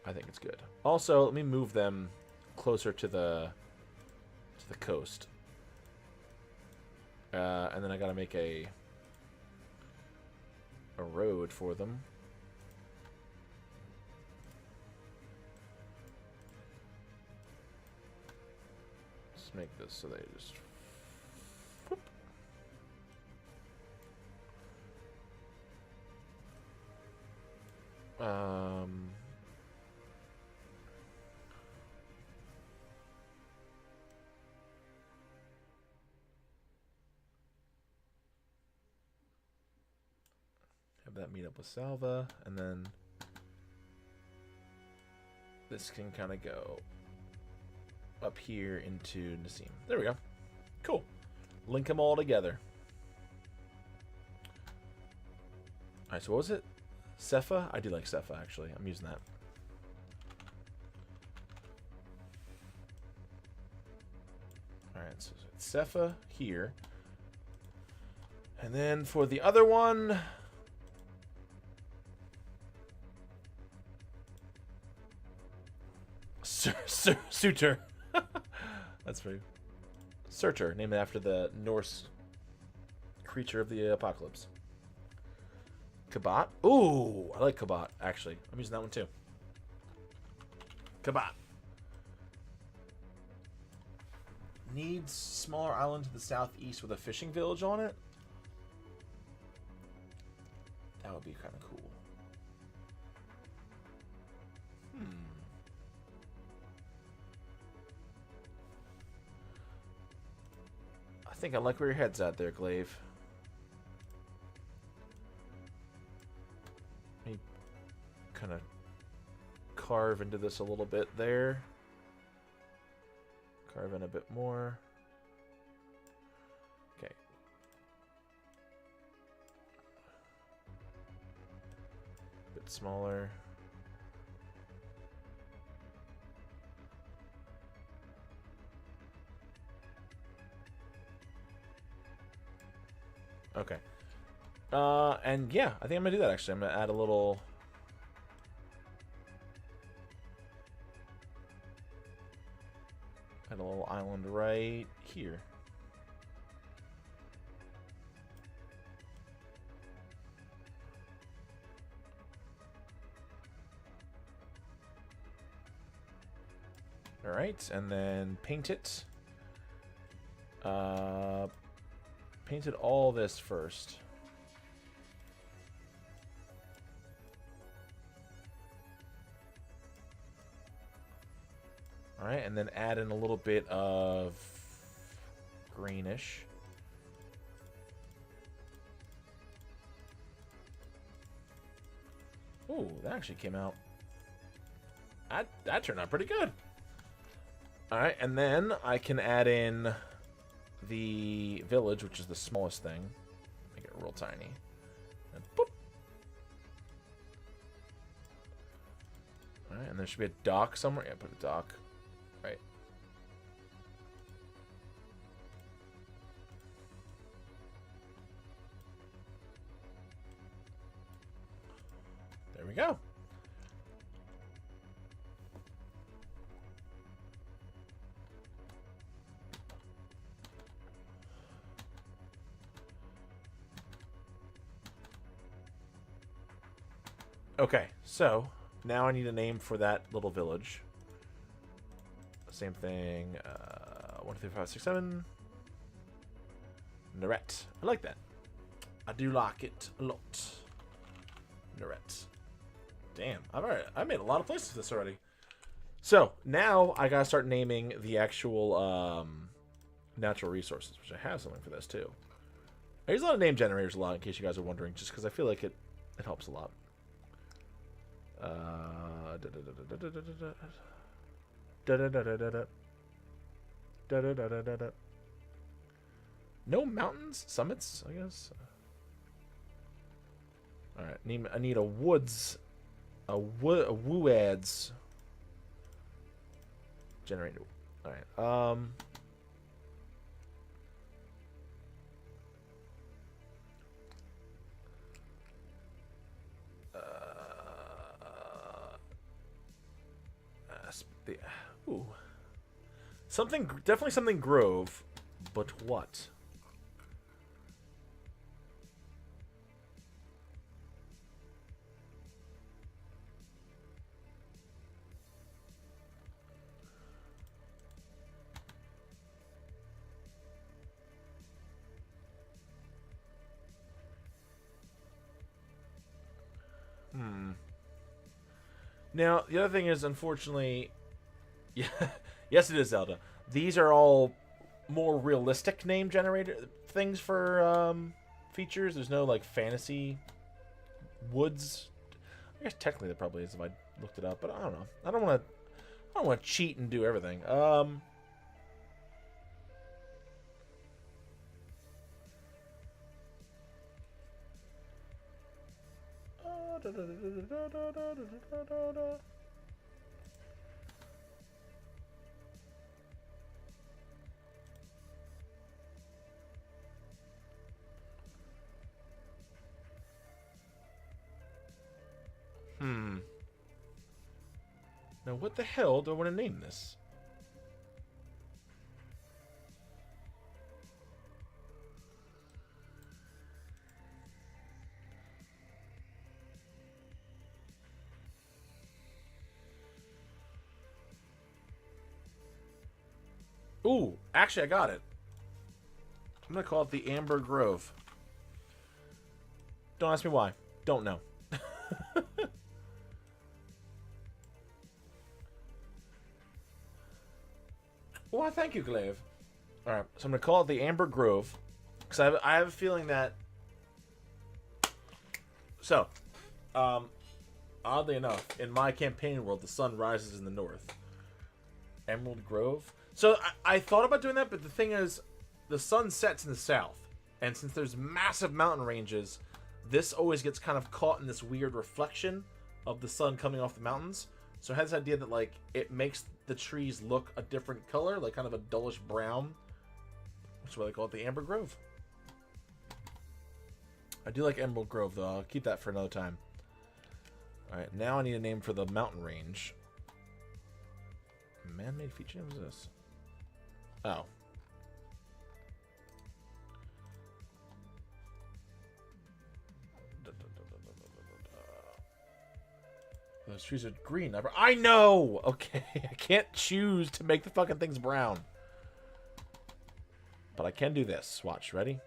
I think it's good. Also, let me move them closer to the coast. And then I gotta make a road for them. Let's make this so they just whoop. Have that meet up with Salva, and then this can kind of go up here into Nassim. There we go. Cool. Link them all together. Alright, so what was it? Cepha? I do like Cepha, actually. I'm using that. Alright, so it's Cepha here. And then for the other one... Suitor. That's very... Surtur, named after the Norse creature of the apocalypse. Kabat. Ooh, I like Kabat, actually. I'm using that one too. Kabat. Needs smaller island to the southeast with a fishing village on it. That would be kind of cool. I think I like where your head's at there, Glaive. Let me kind of carve into this a little bit there. Carve in a bit more. Okay. Bit smaller. Okay. And yeah, I think I'm gonna do that actually. I'm gonna add a little island right here. All right, and then paint it. Painted all this first. All right, and then add in a little bit of greenish. Ooh, that actually came out. That turned out pretty good. All right, and then I can add in the village, which is the smallest thing. Make it real tiny. And boop. Alright, and there should be a dock somewhere. Yeah, put a dock. Right. There we go. Okay, so now I need a name for that little village. Same thing. 1, 2, 3, 4, 5, 6, 7. Naret. I like that. I do like it a lot. Naret. Damn, I made a lot of places for this already. So now I gotta start naming the actual natural resources, which I have something for this too. I use a lot of name generators a lot, in case you guys are wondering, just because I feel like it helps a lot. Da-da-da-da-da-da. No mountains? Summits, I guess. Alright, I need a woods. A wooads generator. Alright, ooh. Something, definitely something grove, but what? Now, the other thing is, unfortunately, yeah, yes, it is Zelda. These are all more realistic name generator things for features. There's no like fantasy woods. I guess technically there probably is if I looked it up, but I don't know. I don't want to cheat and do everything. Now, what the hell do I want to name this? Ooh, actually, I got it. I'm going to call it the Amber Grove. Don't ask me why. Don't know. Why, thank you, Glaive. Alright, so I'm going to call it the Amber Grove. Because I have a feeling that... So, oddly enough, in my campaign world, the sun rises in the north. Emerald Grove. So, I thought about doing that, but the thing is, the sun sets in the south. And since there's massive mountain ranges, this always gets kind of caught in this weird reflection of the sun coming off the mountains. So it has this idea that, like, it makes the trees look a different color, like kind of a dullish brown. Which is why they call it the Amber Grove. I do like Emerald Grove, though. I'll keep that for another time. Alright, now I need a name for the mountain range. Man-made feature? What is this? Oh. Those trees are green. I know! Okay, I can't choose to make the fucking things brown. But I can do this. Watch, ready?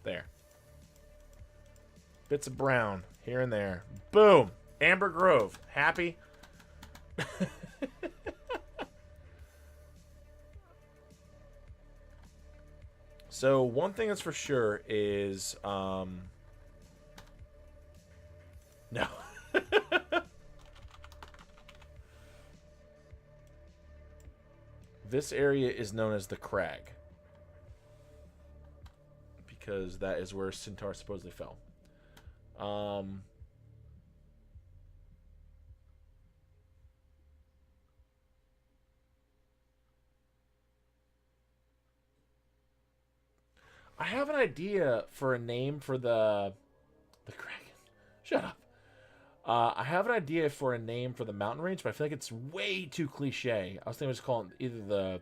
There. Bits of brown here and there. Boom! Amber Grove. Happy? So, one thing that's for sure is, no. This area is known as the Crag. Because that is where Sintar supposedly fell. I have an idea for a name for the Kraken. Shut up. I have an idea for a name for the mountain range, but I feel like it's way too cliche. I was thinking I was calling it either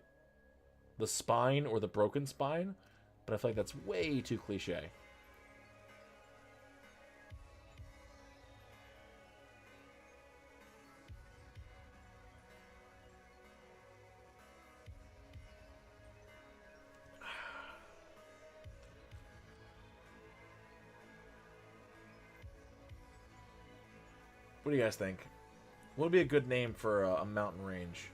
the Spine or the Broken Spine, but I feel like that's way too cliche. What do you guys think? What would be a good name for a mountain range?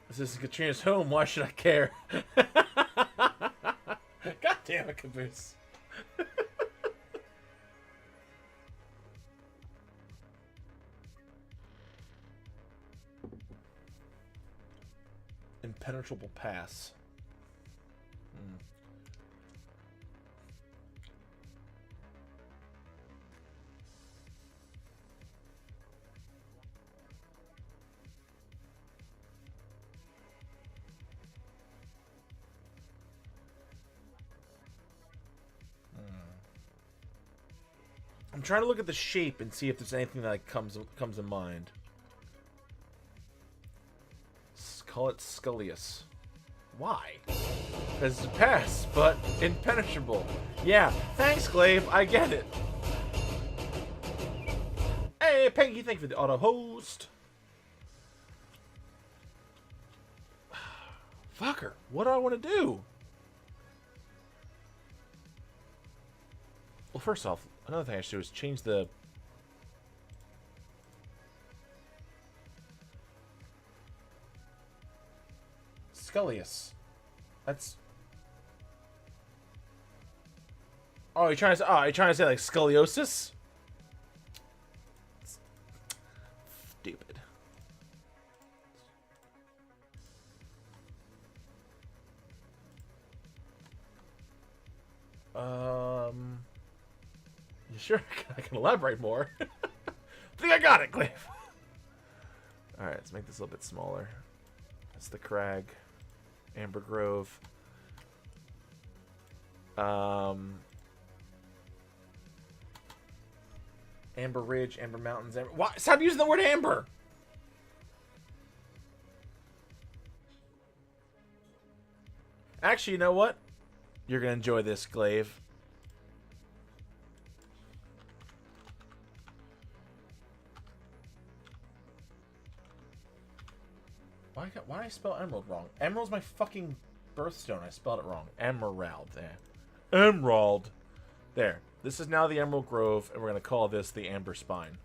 This is Katrina's home. Why should I care? God damn it, Caboose. Impenetrable pass. I'm trying to look at the shape and see if there's anything that like, comes in mind. Call it Scullius. Why? Because it's a pass, but impenetrable. Yeah, thanks, Glaive. I get it. Hey, Panky, thank you for the auto host. Fucker, what do I want to do? Well, first off, another thing I should do is change the... Scullius. That's... Oh, you're trying to say like scoliosis? Stupid. You sure? I can elaborate more. I think I got it, Glaive. Alright, let's make this a little bit smaller. That's the crag. Amber Grove. Amber Ridge, Amber Mountains. Why? Stop using the word amber! Actually, you know what? You're gonna enjoy this, Glaive. Why did I spell emerald wrong? Emerald's my fucking birthstone. I spelled it wrong. Emerald. There. Emerald. There. This is now the Emerald Grove, and we're going to call this the Amber Spine.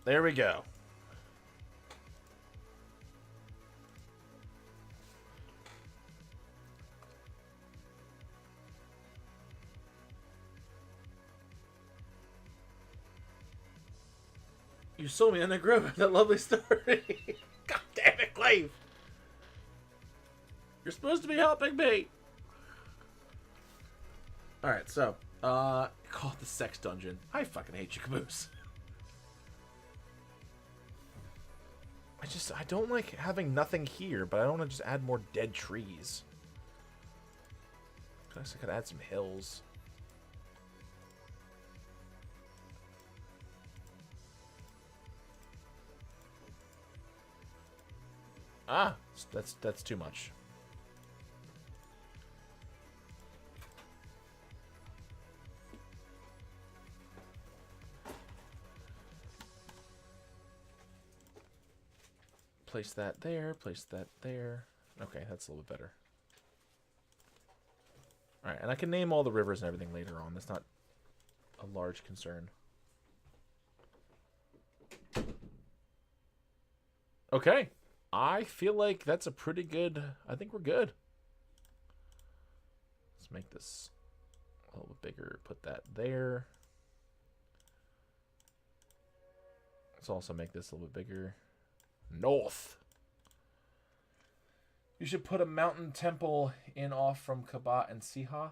There we go. You sold me on that grove. That lovely story. God damn it, Glaive. You're supposed to be helping me. Alright, so, call it the sex dungeon. I fucking hate you, Caboose. I don't like having nothing here, but I don't want to just add more dead trees. I guess I could add some hills. Ah, that's too much. Place that there, place that there. Okay, that's a little bit better. Alright, and I can name all the rivers and everything later on. That's not a large concern. Okay. I feel like that's a pretty good... I think we're good. Let's make this a little bit bigger. Put that there. Let's also make this a little bit bigger. North. You should put a mountain temple in off from Kabat and Siha.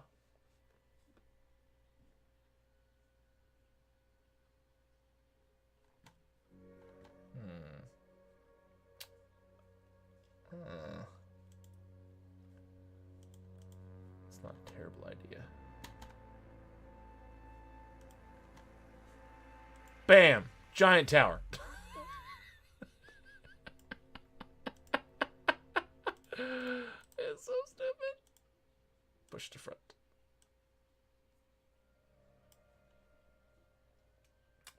It's not a terrible idea. Bam! Giant tower. It's so stupid. Push to front.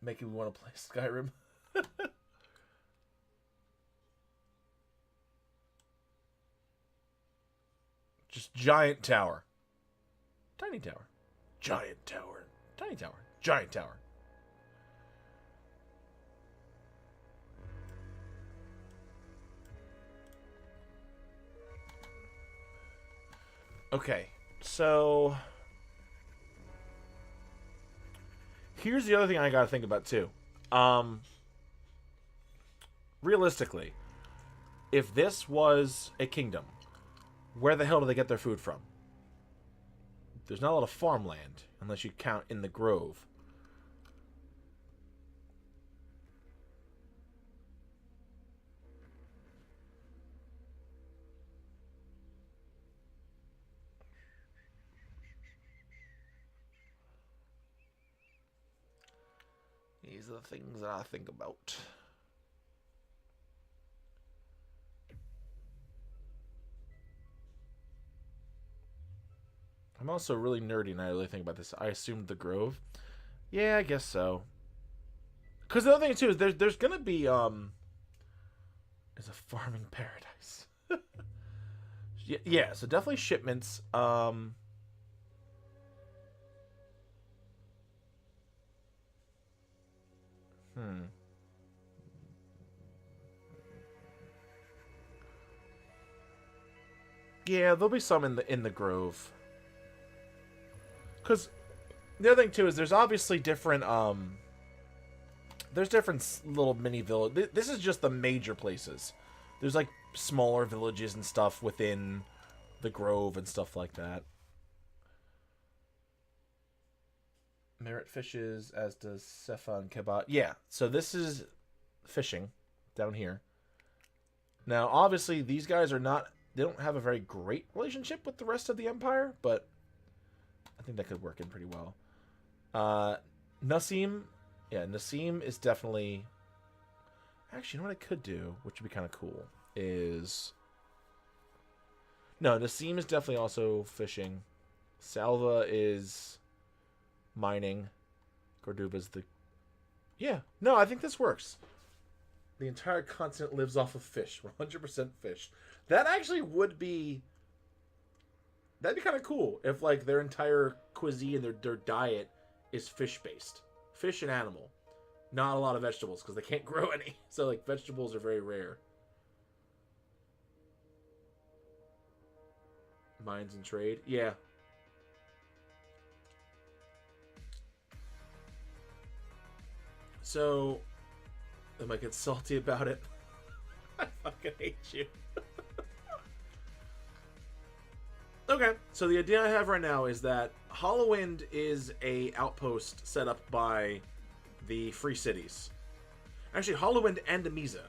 Making me want to play Skyrim. Just giant tower. Tiny tower. Giant tower. Tiny tower. Giant tower. Okay, so here's the other thing I gotta think about too. Realistically, if this was a kingdom, where the hell do they get their food from? There's not a lot of farmland, unless you count in the grove. These are the things that I think about. I'm also really nerdy and I really think about this. I assumed the grove. Yeah, I guess so. Because the other thing too is there's gonna be is a farming paradise. Yeah, so definitely shipments. Yeah, there'll be some in the grove. Because the other thing too is there's obviously different there's different little mini village. This is just the major places. There's like smaller villages and stuff within the grove and stuff like that. Merit fishes, as does Sefa and Kebat. Yeah, so this is fishing down here. Now, obviously, these guys are not... They don't have a very great relationship with the rest of the Empire, but I think that could work in pretty well. Nassim... Yeah, Nassim is definitely... Actually, you know what I could do, which would be kind of cool, is... No, Nassim is definitely also fishing. Salva is mining. Cordoba's the... Yeah, no, I think this works. The entire continent lives off of fish. 100% fish. That actually would be... That'd be kind of cool if, like, their entire cuisine, their diet is fish-based. Fish and animal. Not a lot of vegetables, because they can't grow any. So, like, vegetables are very rare. Mines and trade. Yeah. So, I might get salty about it. I fucking hate you. Okay, so the idea I have right now is that Hollowwind is a outpost set up by the Free Cities. Actually, Hollowwind and Mesa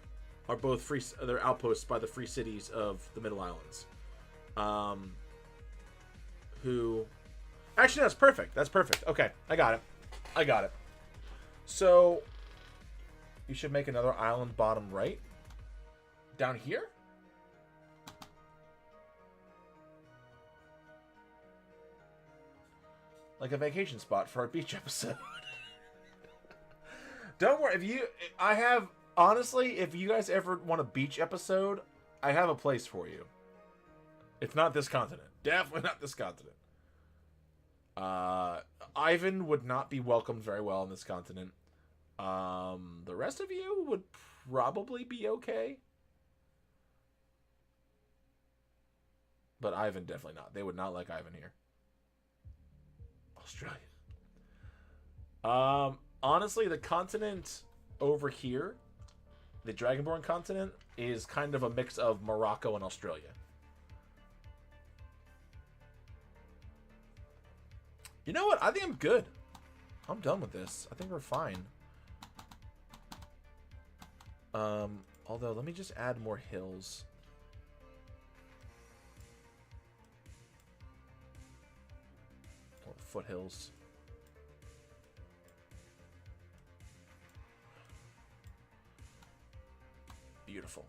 are both free. They're outposts by the Free Cities of the Middle Islands. Who... Actually, that's perfect. That's perfect. Okay, I got it. I got it. So, you should make another island bottom right. Down here? Like a vacation spot for our beach episode. Don't worry, honestly, if you guys ever want a beach episode, I have a place for you. It's not this continent. Definitely not this continent. Ivan would not be welcomed very well on this continent. The rest of you would probably be okay. But Ivan definitely not. They would not like Ivan here. Australia. Honestly, the continent over here, the Dragonborn continent, is kind of a mix of Morocco and Australia. You know what? I think I'm good. I'm done with this. I think we're fine. Although, let me just add more hills. Or foothills. Beautiful.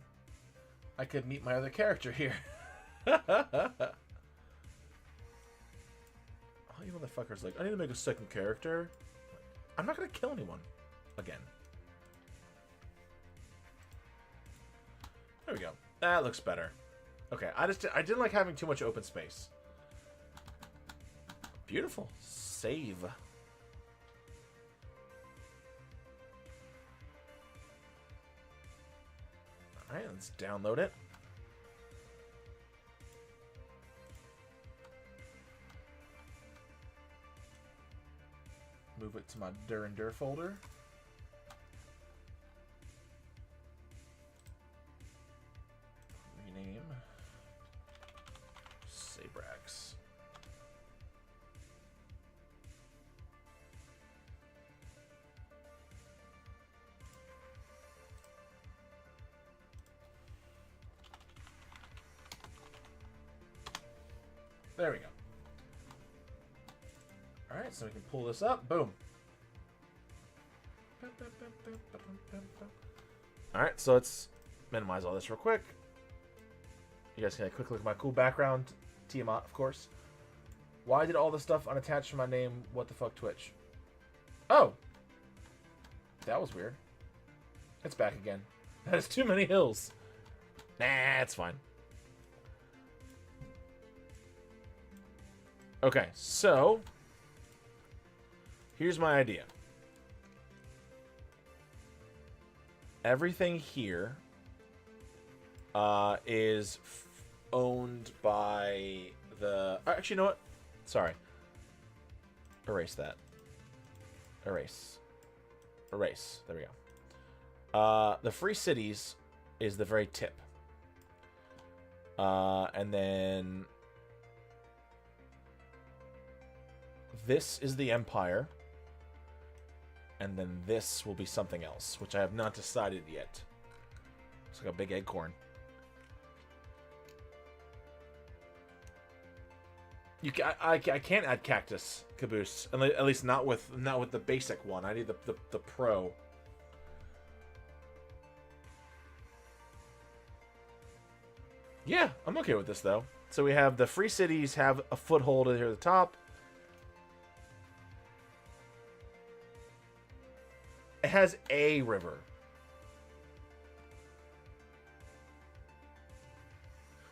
I could meet my other character here. You motherfuckers, like, I need to make a second character. I'm not gonna kill anyone again. There we go. That looks better. Okay, I didn't like having too much open space. Beautiful. Save. Let's download it. Move it to my dir and dir folder. Rename Saebrax. There we go. Alright, so we can pull this up. Boom. Alright, so let's minimize all this real quick. You guys can have a quick look at my cool background. Tiamat, of course. Why did all this stuff unattached from my name? What the fuck, Twitch? Oh! That was weird. It's back again. That is too many hills. Nah, it's fine. Okay, so here's my idea. Everything here is owned by the... Actually, you know what? Sorry. Erase that. Erase. Erase. There we go. The free cities is the very tip. And then... this is the Empire. And then this will be something else, which I have not decided yet. It's like a big acorn. I can't add cactus caboose, at least not with the basic one. I need the pro. Yeah, I'm okay with this though. So we have the free cities have a foothold here at the top. It has a river.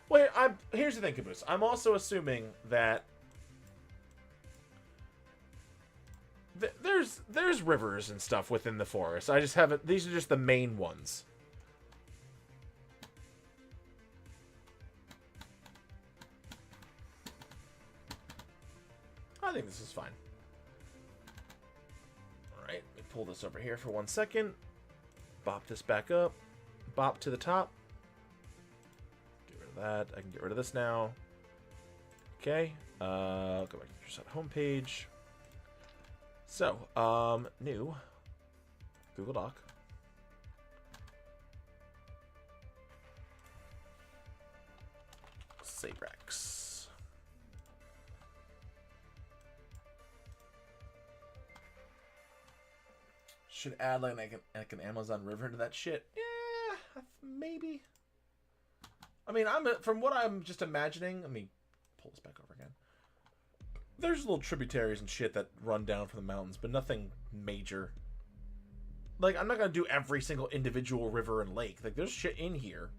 Wait, here's the thing, Caboose. I'm also assuming that there's rivers and stuff within the forest. I just haven't. These are just the main ones. I think this is fine. Alright, let me pull this over here for 1 second. Bop this back up. Bop to the top. Get rid of that. I can get rid of this now. Okay. Go back to the Drusatta homepage. So, new Google Doc. Saebrax. Should add like an Amazon River to that shit. Yeah, maybe. I mean, from what I'm just imagining. Let me pull this back over again. There's little tributaries and shit that run down from the mountains, but nothing major. Like, I'm not gonna do every single individual river and lake. Like, there's shit in here.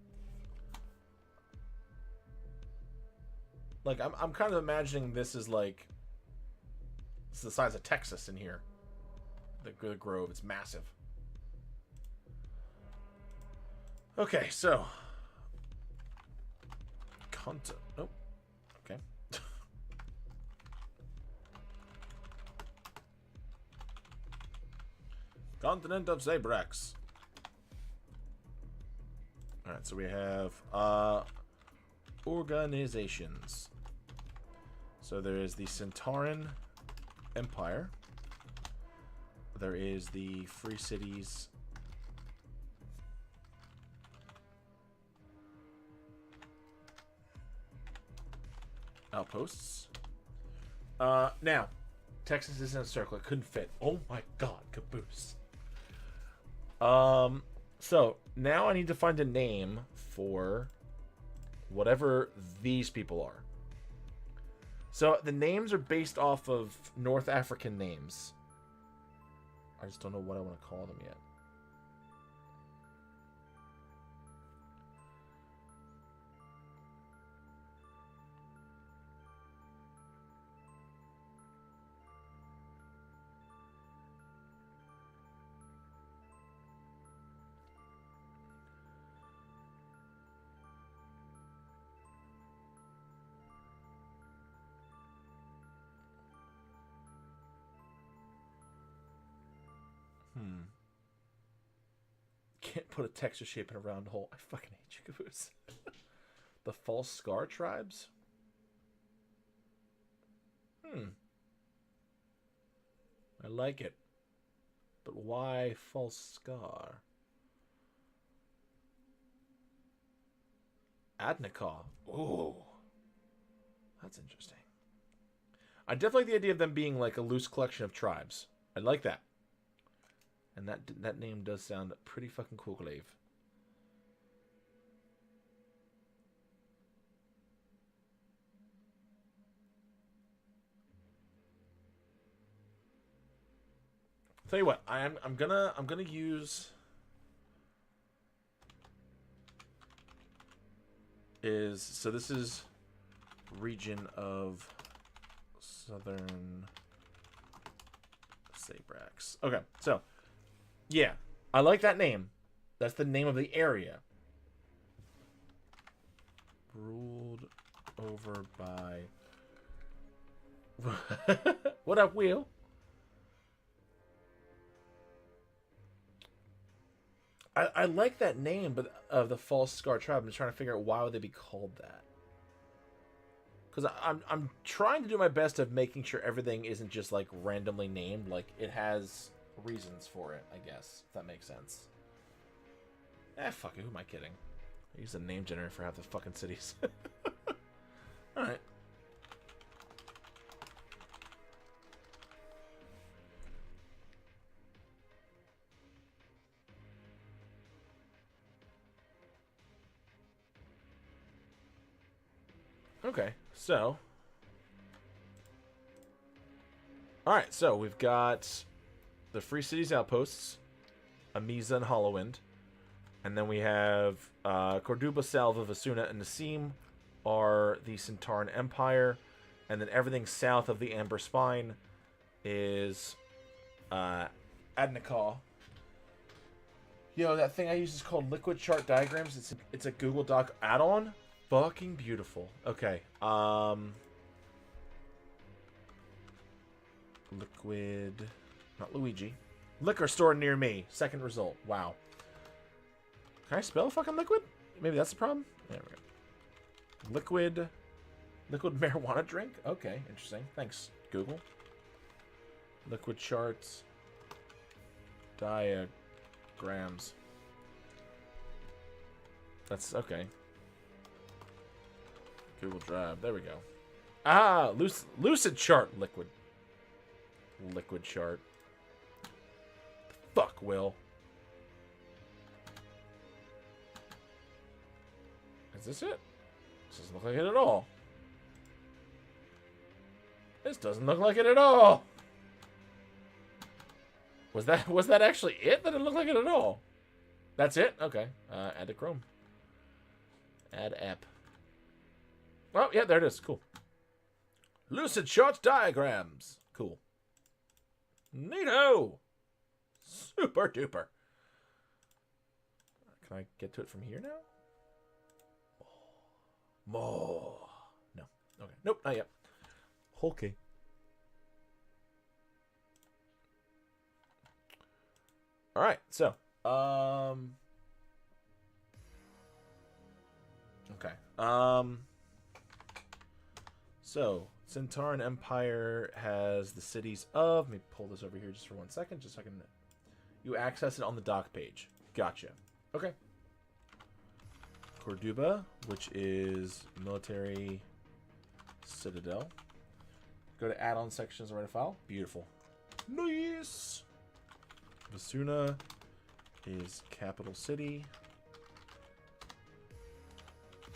Like, I'm kind of imagining this is like, it's the size of Texas in here. The grove, it's massive. Okay, so oh, okay. Continent of Saebrax. Alright, so we have organizations. So there is the Sintarin Empire. There is the Free Cities outposts. Now, Texas is in a circle. It couldn't fit. Oh my god, caboose. So now I need to find a name for whatever these people are. So the names are based off of North African names. I just don't know what I want to call them yet. Can't put a texture shape in a round hole. I fucking hate you, Caboose. The False Scar tribes? I like it. But why False Scar? Adnikaw. Ooh. That's interesting. I definitely like the idea of them being like a loose collection of tribes. I like that. And that name does sound pretty fucking cool, Glaive. Tell you what, I'm gonna use so this is region of Southern Saebrax. Okay, so yeah, I like that name. That's the name of the area. Ruled over by what up, Will? I like that name, but of the False Scar tribe, I'm just trying to figure out why would they be called that. Because I'm trying to do my best of making sure everything isn't just like randomly named. Like it has reasons for it, I guess, if that makes sense. Fuck it, who am I kidding? I use a name generator for half the fucking cities. Alright. Okay, so... Alright, so we've got the Free Cities Outposts, a Mesa and Hollowwind, and then we have Corduba, Salva, Vasuna, and Nassim are the Sintarin Empire, and then everything south of the Amber Spine is Adnikaw. Yo, that thing I use is called Liquid Chart Diagrams. It's a Google Doc add-on. Fucking beautiful. Okay. Liquid... Not Luigi. Liquor store near me. Second result. Wow. Can I spell fucking liquid? Maybe that's the problem? There we go. Liquid marijuana drink? Okay, interesting. Thanks, Google. Liquid charts. Diagrams. That's okay. Google Drive. There we go. Ah, lucid chart liquid. Liquid chart. Fuck, Will. Is this it? This doesn't look like it at all. This doesn't look like it at all. Was that actually it? That didn't look like it at all. That's it? Okay. Add to Chrome. Add app. Oh, yeah, there it is. Cool. Lucid chart diagrams. Cool. Neato. Super duper. Can I get to it from here now? More. No. Okay. Nope, not yet. Okay. All right. So, okay. So, Sintarin Empire has the cities of... Let me pull this over here just for 1 second, just so I can... You access it on the doc page. Gotcha. Okay. Corduba, which is military citadel. Go to add-on sections and write a file. Beautiful. Nice! Vasuna is capital city.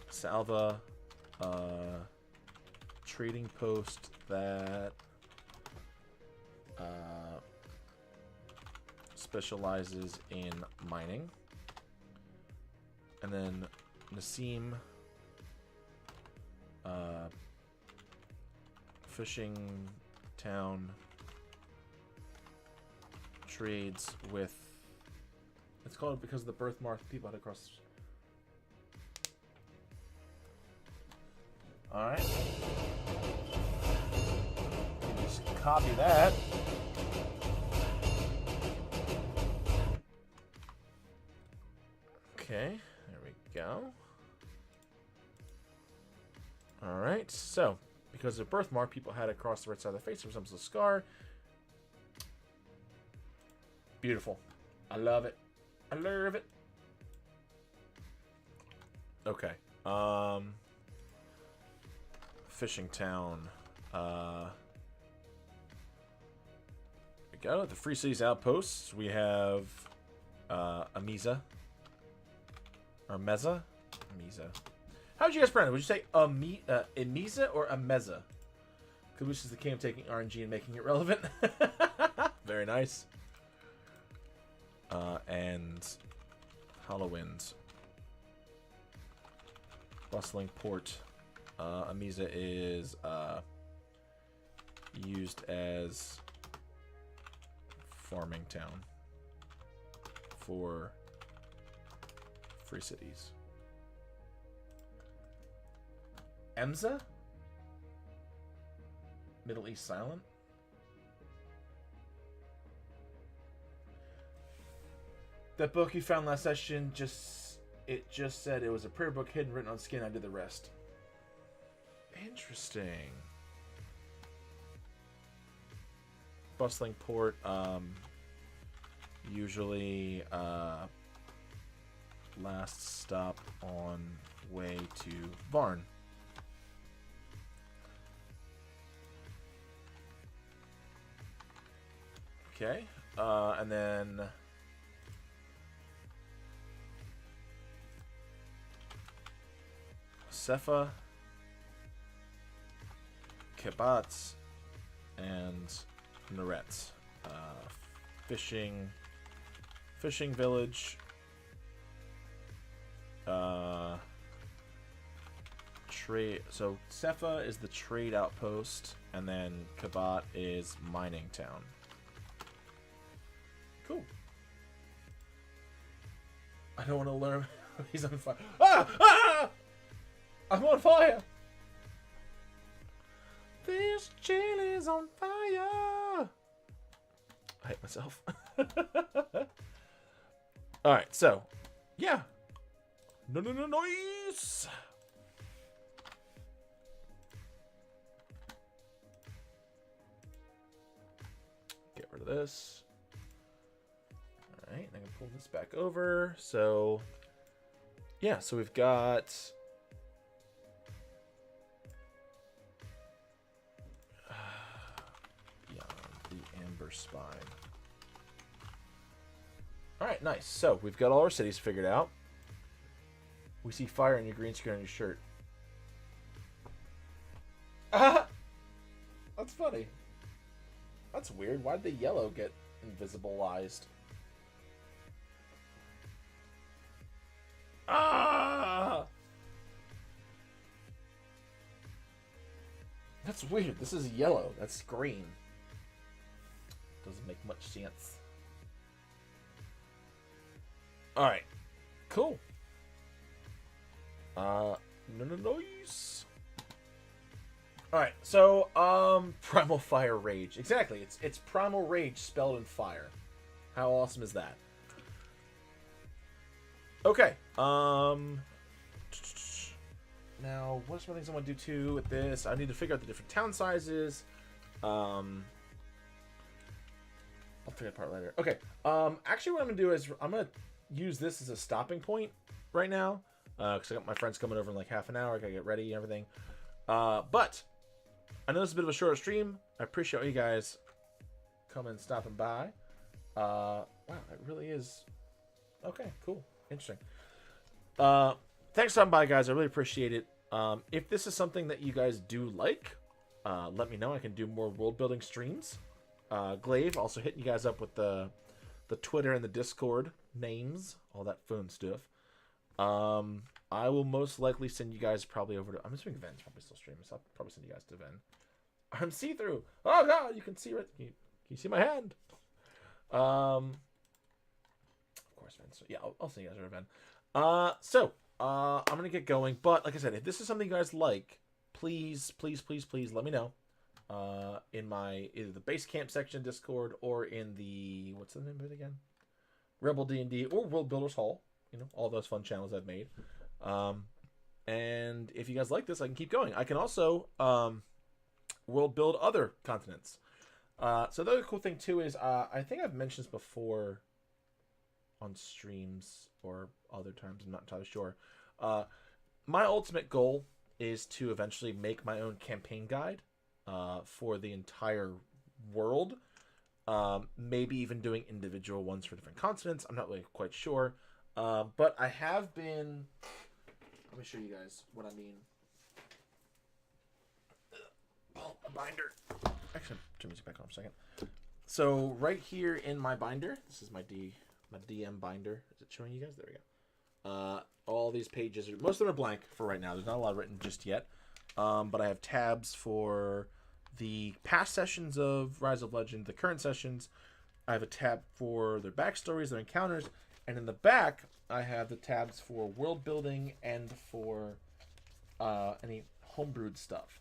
Salva, trading post that specializes in mining. And then Nassim, fishing town, trades with... It's called because of the birthmark people had to cross... Alright. Just copy that. Okay, there we go. Alright, so, because of birthmark, people had it across the right side of the face, resembles a scar. Beautiful. I love it. I love it. Okay. Fishing town. There we go. The Free Cities outposts. We have a Mesa. Or Mesa? Mesa. How would you guys pronounce it? Would you say a Mesa or a Mesa? Which is the game of taking RNG and making it relevant. Very nice. And Hollowind. Bustling port. Amisa is used as farming town for Free Cities. Emza? Middle East Silent? That book you found last session just said it was a prayer book hidden written on skin. I did the rest. Interesting. Bustling port, usually last stop on way to Varn. Okay, and then Cepha, Kebats, and Naret. Fishing village. Trade. So Cepha is the trade outpost, and then Kabat is mining town. Cool. I don't want to learn. He's on fire. Ah! Ah! I'm on fire. This Chilii's on fire. I hate myself. Alright, so, yeah. Noise. Get rid of this. Alright, I can pull this back over. So, yeah, so we've got... spine. Alright, nice. So, we've got all our cities figured out. We see fire in your green screen on your shirt. Ah! That's funny. That's weird. Why did the yellow get invisibilized? Ah! That's weird. This is yellow. That's green. Doesn't make much sense. Alright. Cool. Noise. Alright, so, Primal Fire Rage. Exactly, it's Primal Rage spelled in fire. How awesome is that? Okay, now, what are some things I want to do too with this? I need to figure out the different town sizes. I'll figure that part later. Okay. Actually, what I'm gonna do is I'm gonna use this as a stopping point right now, because I got my friends coming over in like half an hour. I gotta get ready and everything. But I know this is a bit of a shorter stream. I appreciate you guys coming and stopping by. Wow, it really is. Okay, cool, interesting. Thanks for stopping by, guys. I really appreciate it. If this is something that you guys do like, let me know. I can do more world building streams. Glaive, also hitting you guys up with the Twitter and the Discord names, all that fun stuff. I will most likely send you guys probably over to... I'm assuming Ven's probably still streaming, so I'll probably send you guys to Ven. I'm see-through. Oh, God, you can see it. Can you see my hand? Of course, Ven. So, yeah, I'll send you guys over to Ven. I'm going to get going. But, like I said, if this is something you guys like, please, please, please, please let me know. In my either the base camp section Discord or in the what's the name of it again? Rebel D&D or World Builders Hall. you know, all those fun channels I've made. And if you guys like this, I can keep going. I can also world build other continents. So the other cool thing too is I think I've mentioned this before on streams or other times. I'm not entirely sure. My ultimate goal is to eventually make my own campaign guide for the entire world. Maybe even doing individual ones for different continents. I'm not really quite sure. But I have been... Let me show you guys what I mean. Oh, a binder. Actually, turn music back on for a second. So right here in my binder, this is my DM binder. Is it showing you guys? There we go. All these pages, most of them are blank for right now. There's not a lot written just yet. But I have tabs for the past sessions of Rise of Legend, the current sessions. I have a tab for their backstories, their encounters, and in the back, I have the tabs for world building and for any homebrewed stuff.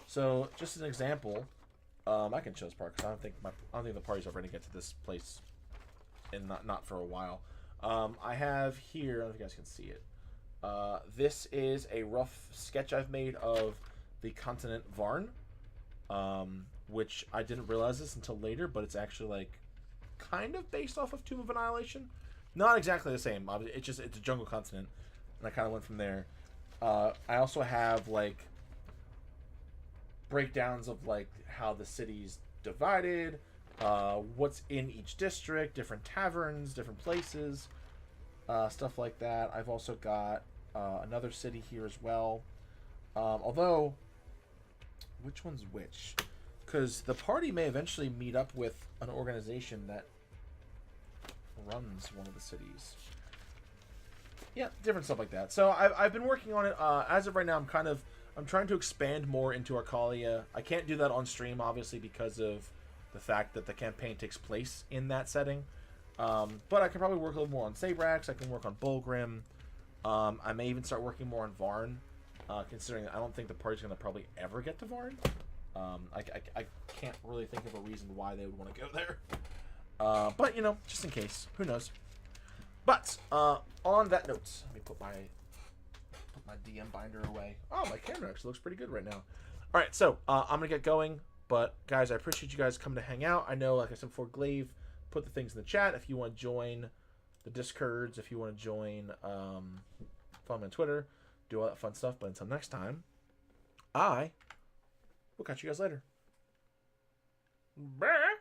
So, just as an example, I can show this part because I don't think the party's ever going to get to this place, and not for a while. I have here, I don't know if you guys can see it. This is a rough sketch I've made of the continent Varn, which I didn't realize this until later, but it's actually like kind of based off of Tomb of Annihilation. Not exactly the same. It's a jungle continent, and I kind of went from there. I also have like breakdowns of like how the city's divided, what's in each district, different taverns, different places, stuff like that. I've also got another city here as well. Although, which one's which? Because the party may eventually meet up with an organization that runs one of the cities. Yeah, different stuff like that. So I've been working on it. As of right now, I'm trying to expand more into Arcalia. I can't do that on stream, obviously, because of the fact that the campaign takes place in that setting. But I can probably work a little more on Saebrax. I can work on Bulgrim. I may even start working more on Varn, considering I don't think the party's going to probably ever get to Varn. I can't really think of a reason why they would want to go there. But, you know, just in case. Who knows? But, on that note, let me put my DM binder away. Oh, my camera actually looks pretty good right now. Alright, so, I'm going to get going. But, guys, I appreciate you guys coming to hang out. I know, like I said before, Glaive put the things in the chat. If you want to join the Discords, if you want to join, follow me on Twitter, do all that fun stuff. But until next time, I will catch you guys later. Bye.